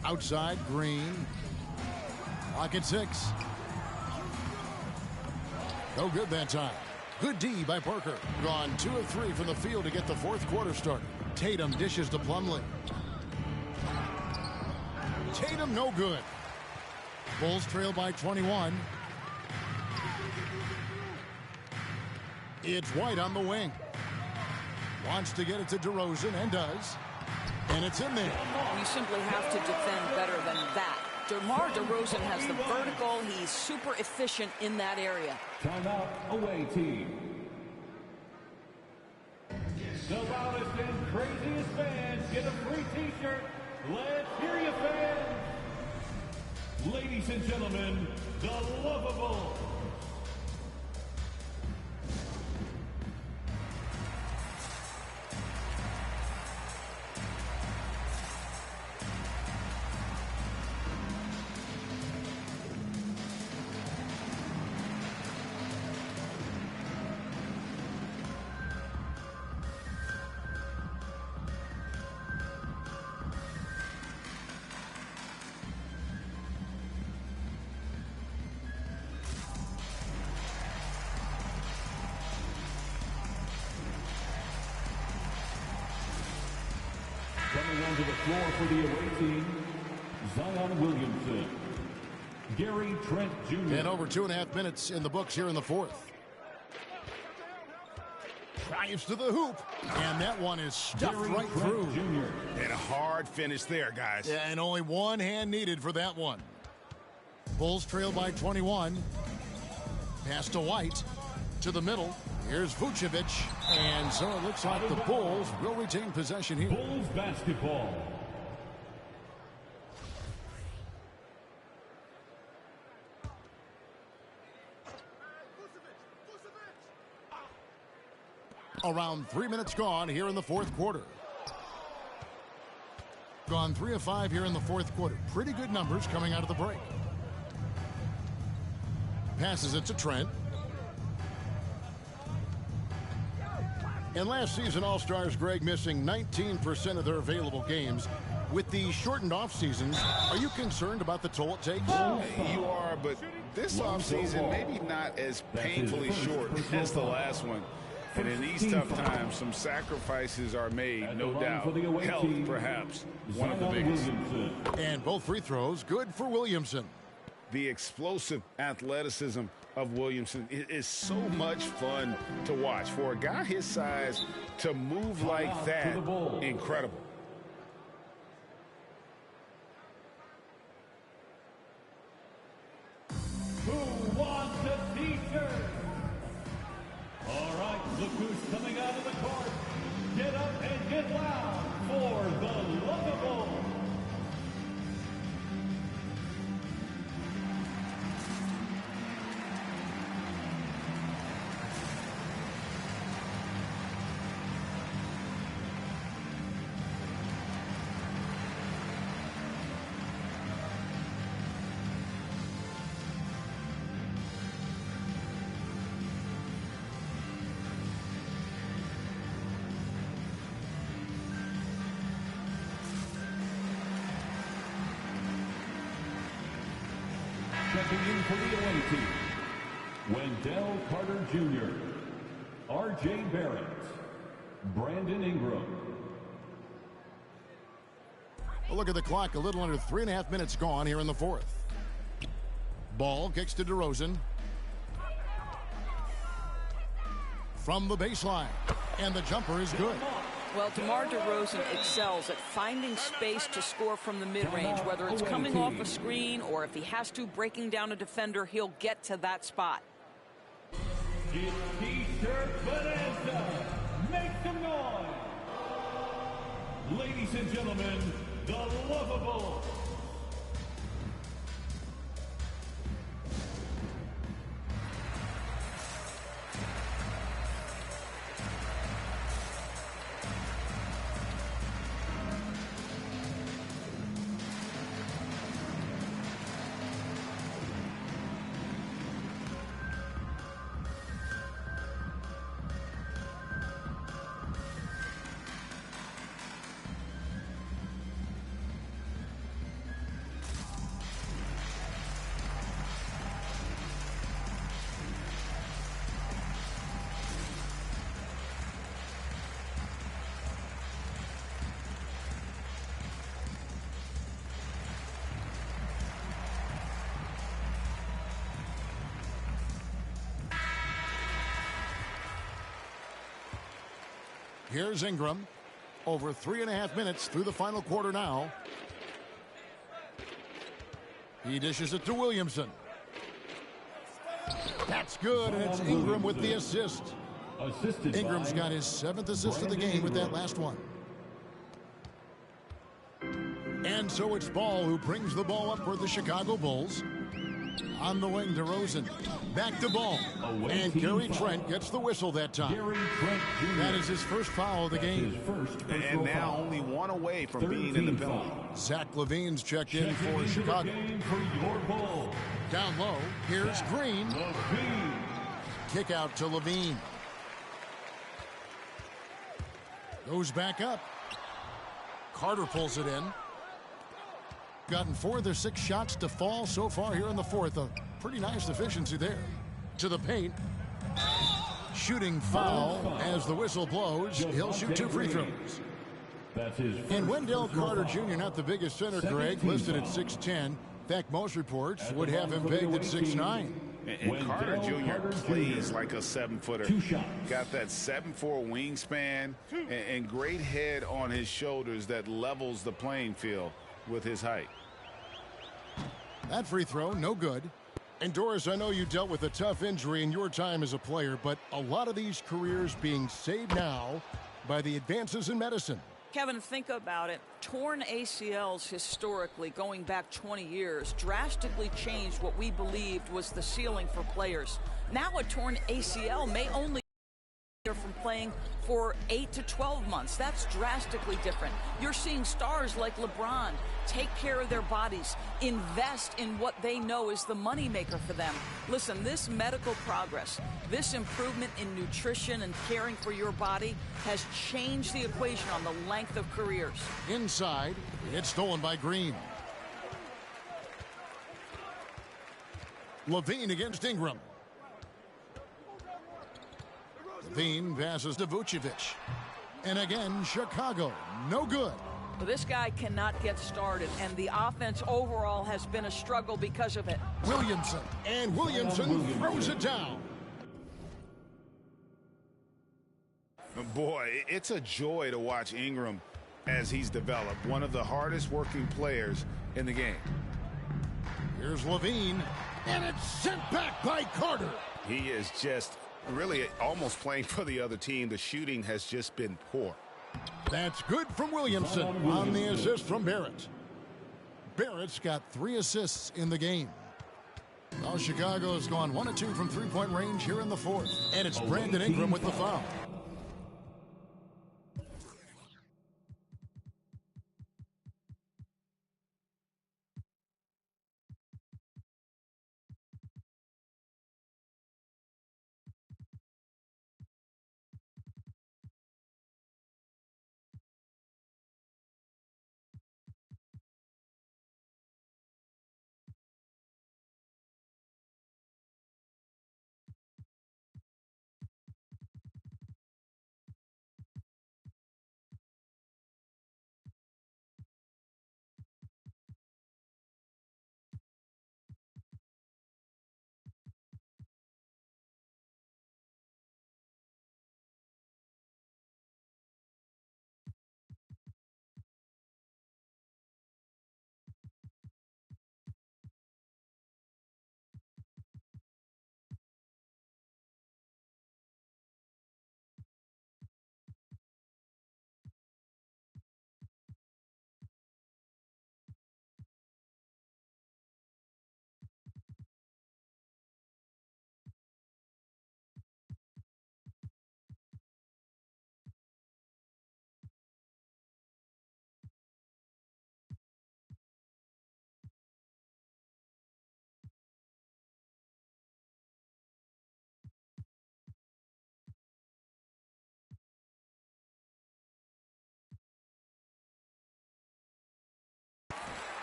Outside, Green. Clock at 6. No good that time. Good D by Parker. Gone 2 of 3 from the field to get the fourth quarter started. Tatum dishes to Plumlee. Tatum no good. Bulls trail by 21. It's White on the wing. Wants to get it to DeRozan and does. And it's in there. You simply have to defend better than that. DeMar DeRozan has the vertical. He's super efficient in that area. Timeout, away team. The loudest and craziest fans get a free t-shirt. Let's hear you, fans. Ladies and gentlemen, the lovable. Coming onto the floor for the away team, Zion Williamson. Gary Trent Jr. And over 2.5 minutes in the books here in the fourth. Drives to the hoop, and that one is stuffed right through. And a hard finish there, guys. Yeah, and only one hand needed for that one. Bulls trail by 21. Pass to White. To the middle. Here's Vucevic. And so it looks like the Bulls will retain possession here. Bulls basketball. Around 3 minutes gone here in the fourth quarter. Gone 3 of 5 here in the fourth quarter. Pretty good numbers coming out of the break. Passes it to Trent. And last season, All-Stars, Greg, missing 19% of their available games. With the shortened off seasons, are you concerned about the toll it takes? You are, but this offseason maybe not as painfully short as the last one. And in these tough times, some sacrifices are made, no doubt. Health, perhaps, one of the biggest. And both free throws good for Williamson. The explosive athleticism of Williamson is so much fun to watch. For a guy his size to move like that, incredible. Who wants a t-shirt? All right, look who's coming out of the court. Get up and get loud for the Lovable. Checking in for the away team, Wendell Carter Jr., R.J. Barrett, Brandon Ingram. A look at the clock, a little under 3.5 minutes gone here in the fourth. Ball kicks to DeRozan. From the baseline, and the jumper is good. Well, DeMar DeRozan excels at finding space to score from the mid-range, whether it's coming off a screen or if he has to, breaking down a defender, he'll get to that spot. It's T-shirt Bonanza. Make some noise. Ladies and gentlemen, the Lovable. Here's Ingram. Over 3.5 minutes through the final quarter now. He dishes it to Williamson. That's good, and it's Ingram with the assist. Ingram's got his 7th assist of the game with that last one. And so it's Ball who brings the ball up for the Chicago Bulls. On the wing, DeRozan. Back to Ball. And Gary Trent gets the whistle that time. That is his first foul of the game. And now only one away from being in the penalty. Zach LaVine's checked in for Chicago. Down low, here's Green. Kick out to LaVine. Goes back up. Carter pulls it in. Gotten 4 of their 6 shots to fall so far here in the fourth. A pretty nice efficiency there. To the paint. Shooting foul as the whistle blows. He'll shoot 2 free throws. That's his first And Wendell personal Carter foul. Jr., not the biggest center, Second Greg, team listed at foul. 6'10". In fact, most reports At would the have him line for the pegged at away team, 6'9". And Carter Jr. plays like a 7-footer. 2 shots. Got that 7'4" wingspan and great head on his shoulders that levels the playing field with his height. That free throw, no good. And Doris, I know you dealt with a tough injury in your time as a player, but a lot of these careers being saved now by the advances in medicine. Kevin, think about it. Torn ACLs historically, going back 20 years, drastically changed what we believed was the ceiling for players. Now a torn ACL may only from playing for 8 to 12 months. That's drastically different. You're seeing stars like LeBron take care of their bodies, invest in what they know is the moneymaker for them. Listen, this medical progress, this improvement in nutrition and caring for your body has changed the equation on the length of careers. Inside, it's stolen by Green. Levine against Ingram. Levine passes to Vucevic. And again, Chicago, no good. Well, this guy cannot get started, and the offense overall has been a struggle because of it. Williamson, and Williamson throws it down. Boy, it's a joy to watch Ingram as he's developed. One of the hardest working players in the game. Here's Levine, and it's sent back by Carter. He is just really almost playing for the other team. The shooting has just been poor. That's good from Williamson on the assist from Barrett. Barrett's got 3 assists in the game. Well, Chicago's gone 1 of 2 from three-point range here in the fourth. And it's Brandon Ingram with the foul.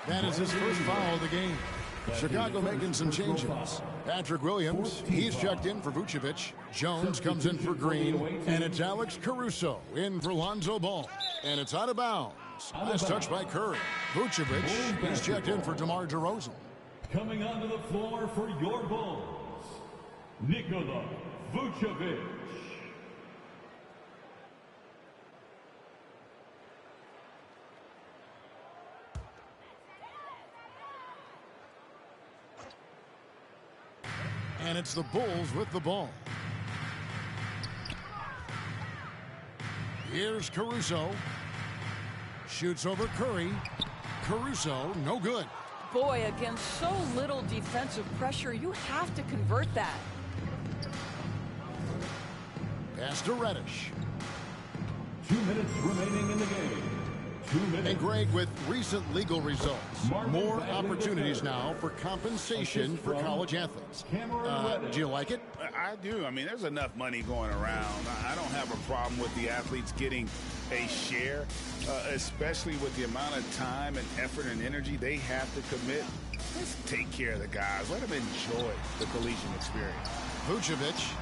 That is his first foul of the game. Chicago making some changes. Patrick Williams, he's checked in for Vucevic. Jones comes in for Green. And it's Alex Caruso in for Lonzo Ball. And it's out of bounds. Nice touch by Curry. Vucevic, he's checked in for DeMar DeRozan. Coming onto the floor for your Bulls, Nikola Vucevic. And it's the Bulls with the ball. Here's Caruso. Shoots over Curry. Caruso, no good. Boy, against so little defensive pressure, you have to convert that. Pass to Reddish. 2 minutes remaining in the game. 2 minutes. And Greg, with recent legal results, more opportunities now for compensation for college athletes. Do you like it? I do. I mean, there's enough money going around. I don't have a problem with the athletes getting a share, especially with the amount of time and effort and energy they have to commit. Let's take care of the guys. Let them enjoy the collegiate experience. Vucevic.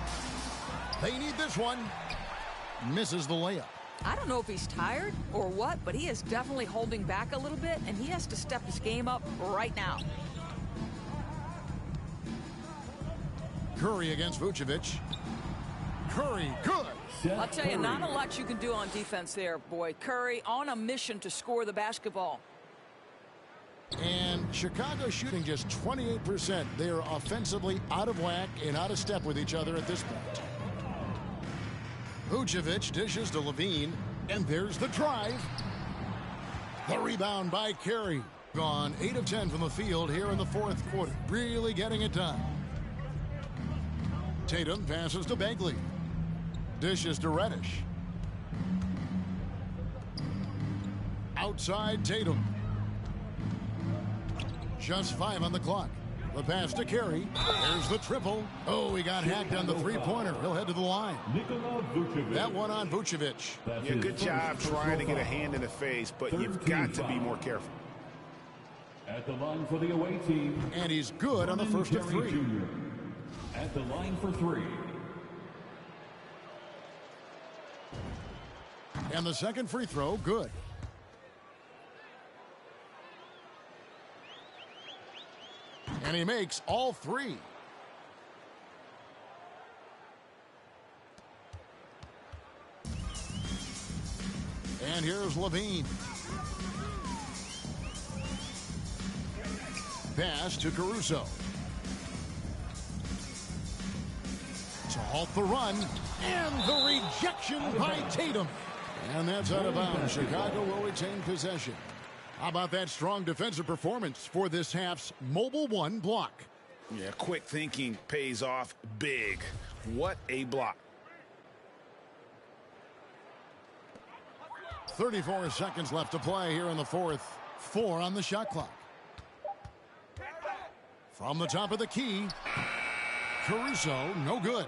They need this one. Misses the layup. I don't know if he's tired or what, but he is definitely holding back a little bit, and he has to step his game up right now. Curry against Vucevic. Curry, good. I'll tell you, not a lot you can do on defense there, boy. Curry on a mission to score the basketball. And Chicago shooting just 28%. They are offensively out of whack and out of step with each other at this point. Vucevic dishes to Levine, and there's the drive. The rebound by Curry. Gone 8 of 10 from the field here in the fourth quarter. Really getting it done. Tatum passes to Bagley. Dishes to Reddish. Outside Tatum. Just 5 on the clock. The pass to Curry. There's the triple. Oh, he got hacked on the three-pointer. He'll head to the line. That one on Vucevic. Yeah, good job trying to get a hand in the face, but you've got to be more careful. At the line for the away team. And he's good on the first of 3. At the line for 3. And the second free throw, good. And he makes all 3. And here's Levine. Pass to Caruso. To halt the run. And the rejection by Tatum. And that's out of bounds. Chicago will retain possession. How about that strong defensive performance for this half's Mobile One block? Yeah, quick thinking pays off big. What a block. 34 seconds left to play here in the fourth. 4 on the shot clock. From the top of the key, Caruso, no good.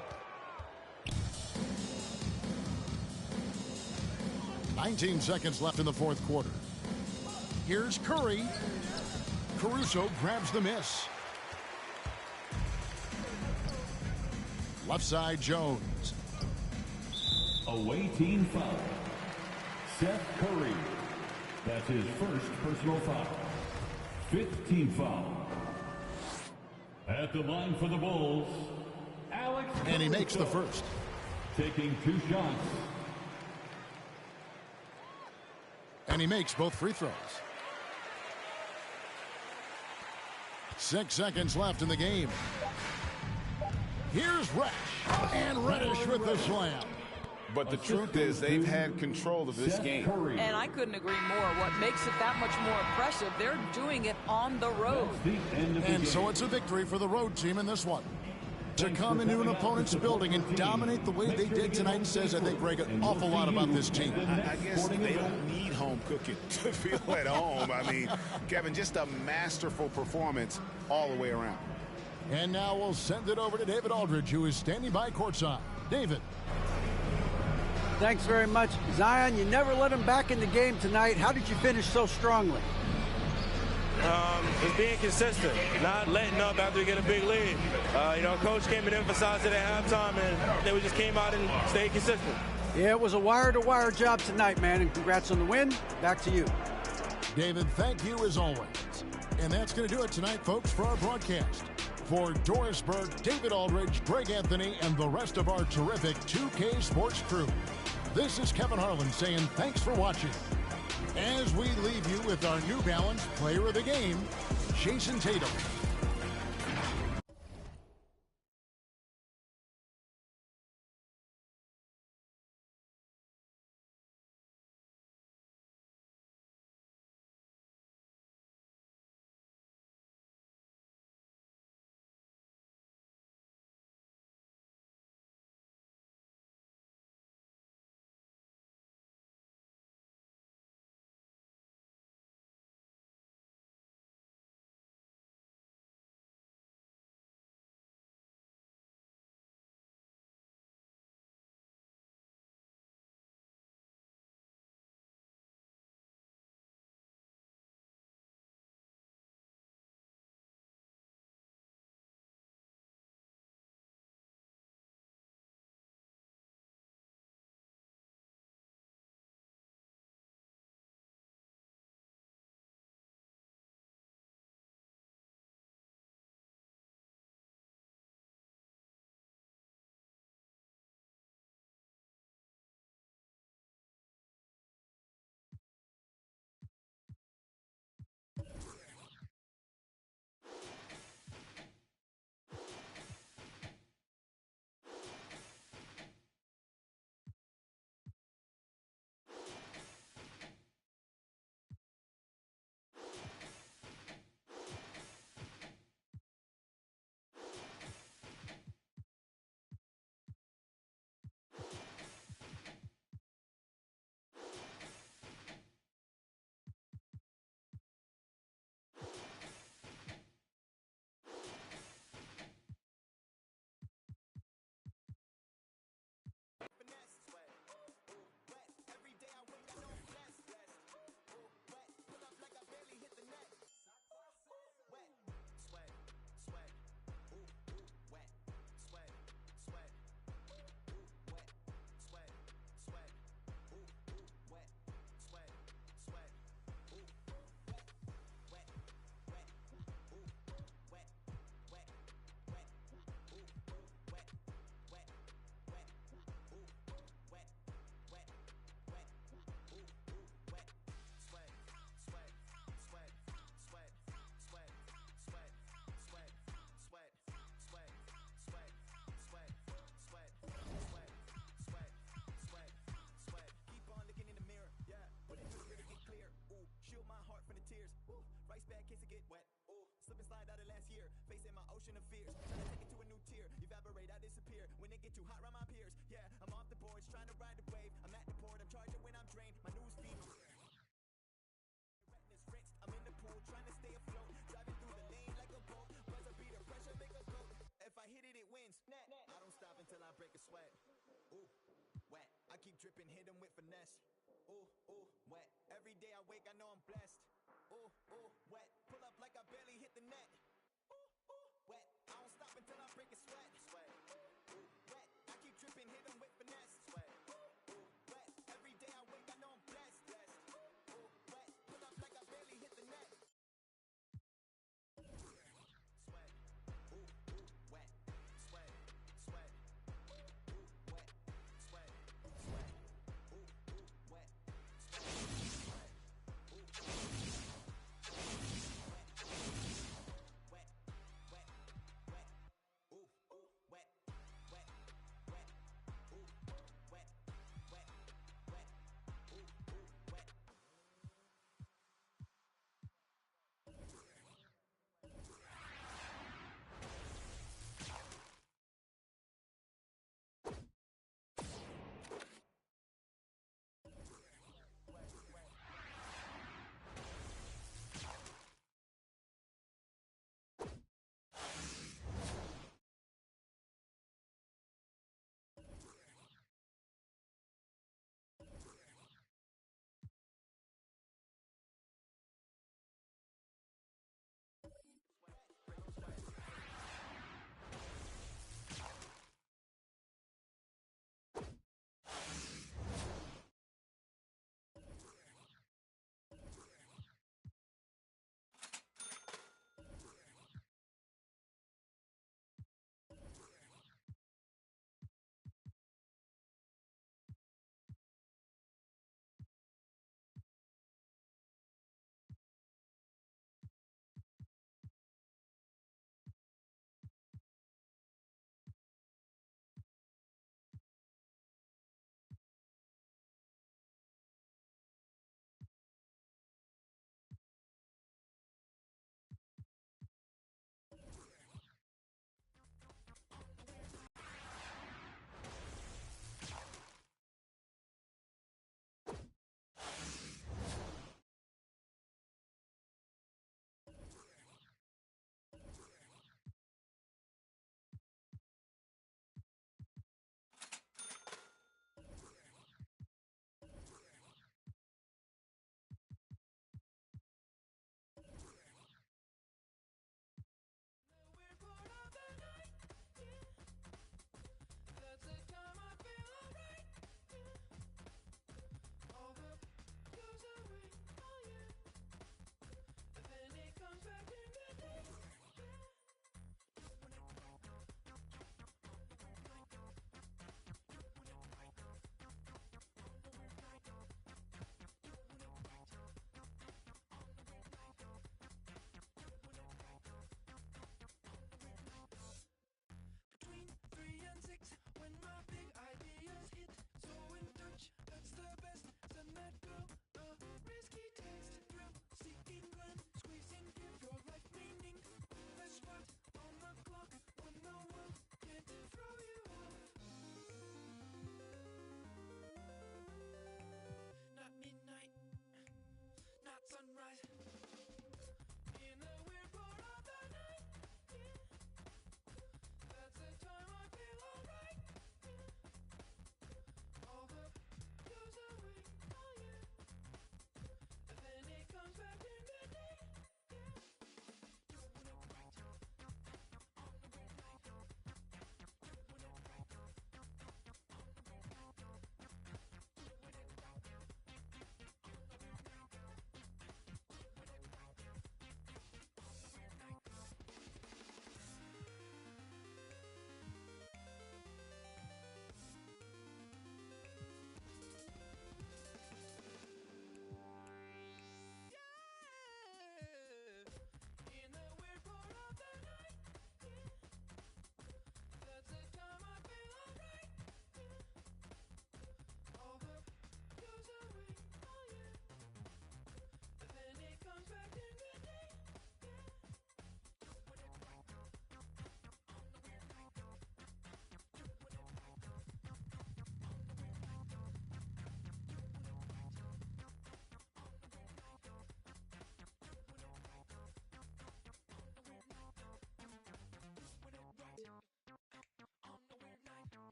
19 seconds left in the fourth quarter. Here's Curry. Caruso grabs the miss. Left side, Jones. Away team foul. Seth Curry. That's his first personal foul. 5th team foul. At the line for the Bulls, Alex Caruso. And he makes the first. Taking 2 shots. And he makes both free throws. 6 seconds left in the game. Here's Resch. And Reddish with the slam. But the truth is, they've had control of this game. And I couldn't agree more. What makes it that much more impressive, they're doing it on the road. And so it's a victory for the road team in this one. To come into an opponent's building and dominate the way they did tonight says, I think, Greg, an awful lot about this team. I guess they don't need home cooking to feel at home. I mean, Kevin, just a masterful performance all the way around. And now we'll send it over to David Aldridge, who is standing by courtside. David. Thanks very much. Zion, you never let him back in the game tonight. How did you finish so strongly? Just being consistent, not letting up after we get a big lead. Coach came and emphasized it at halftime, and then we just came out and stayed consistent. Yeah, it was a wire-to-wire job tonight, man, and congrats on the win. Back to you. David, thank you as always. And that's going to do it tonight, folks, for our broadcast. For Doris Burke, David Aldridge, Greg Anthony, and the rest of our terrific 2K Sports crew, this is Kevin Harlan saying thanks for watching. As we leave you with our New Balance Player of the Game, Jason Tatum. Always bad case to get wet. Ooh, slip and slide out of last year. Facing my ocean of fears. Trying to take it to a new tier. Evaporate, I disappear. When it get too hot around my peers. Yeah, I'm off the boards, trying to ride the wave. I'm at the port, I'm charging when I'm drained. My news feed. Retina's rinsed. I'm in the pool, trying to stay afloat. Driving through the lane like a boat. Buzzer beater, pressure make a goat. If I hit it, it wins. I don't stop until I break a sweat. Ooh, wet. I keep dripping, hit them with finesse. Ooh, ooh, wet. Every day I wake, I know I'm blessed. Ooh, ooh, wet. Pull up like I barely hit the net. Ooh, ooh, wet. I don't stop until I break a sweat. Sweat. Ooh, wet. I keep dripping, hit them with finesse. Sweat. Ooh, ooh, wet. Every day I wake, I know I'm blessed. Blessed. Ooh, ooh, wet. Pull up like I barely hit the net. Sweat. Ooh, ooh, wet. Sweat. Sweat. Ooh, ooh, wet. Sweat. Sweat. Ooh, ooh, wet. Sweat.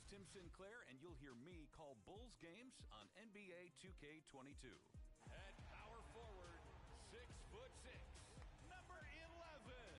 name's Tim Sinclair, and you'll hear me call Bulls games on NBA 2K22. At power forward,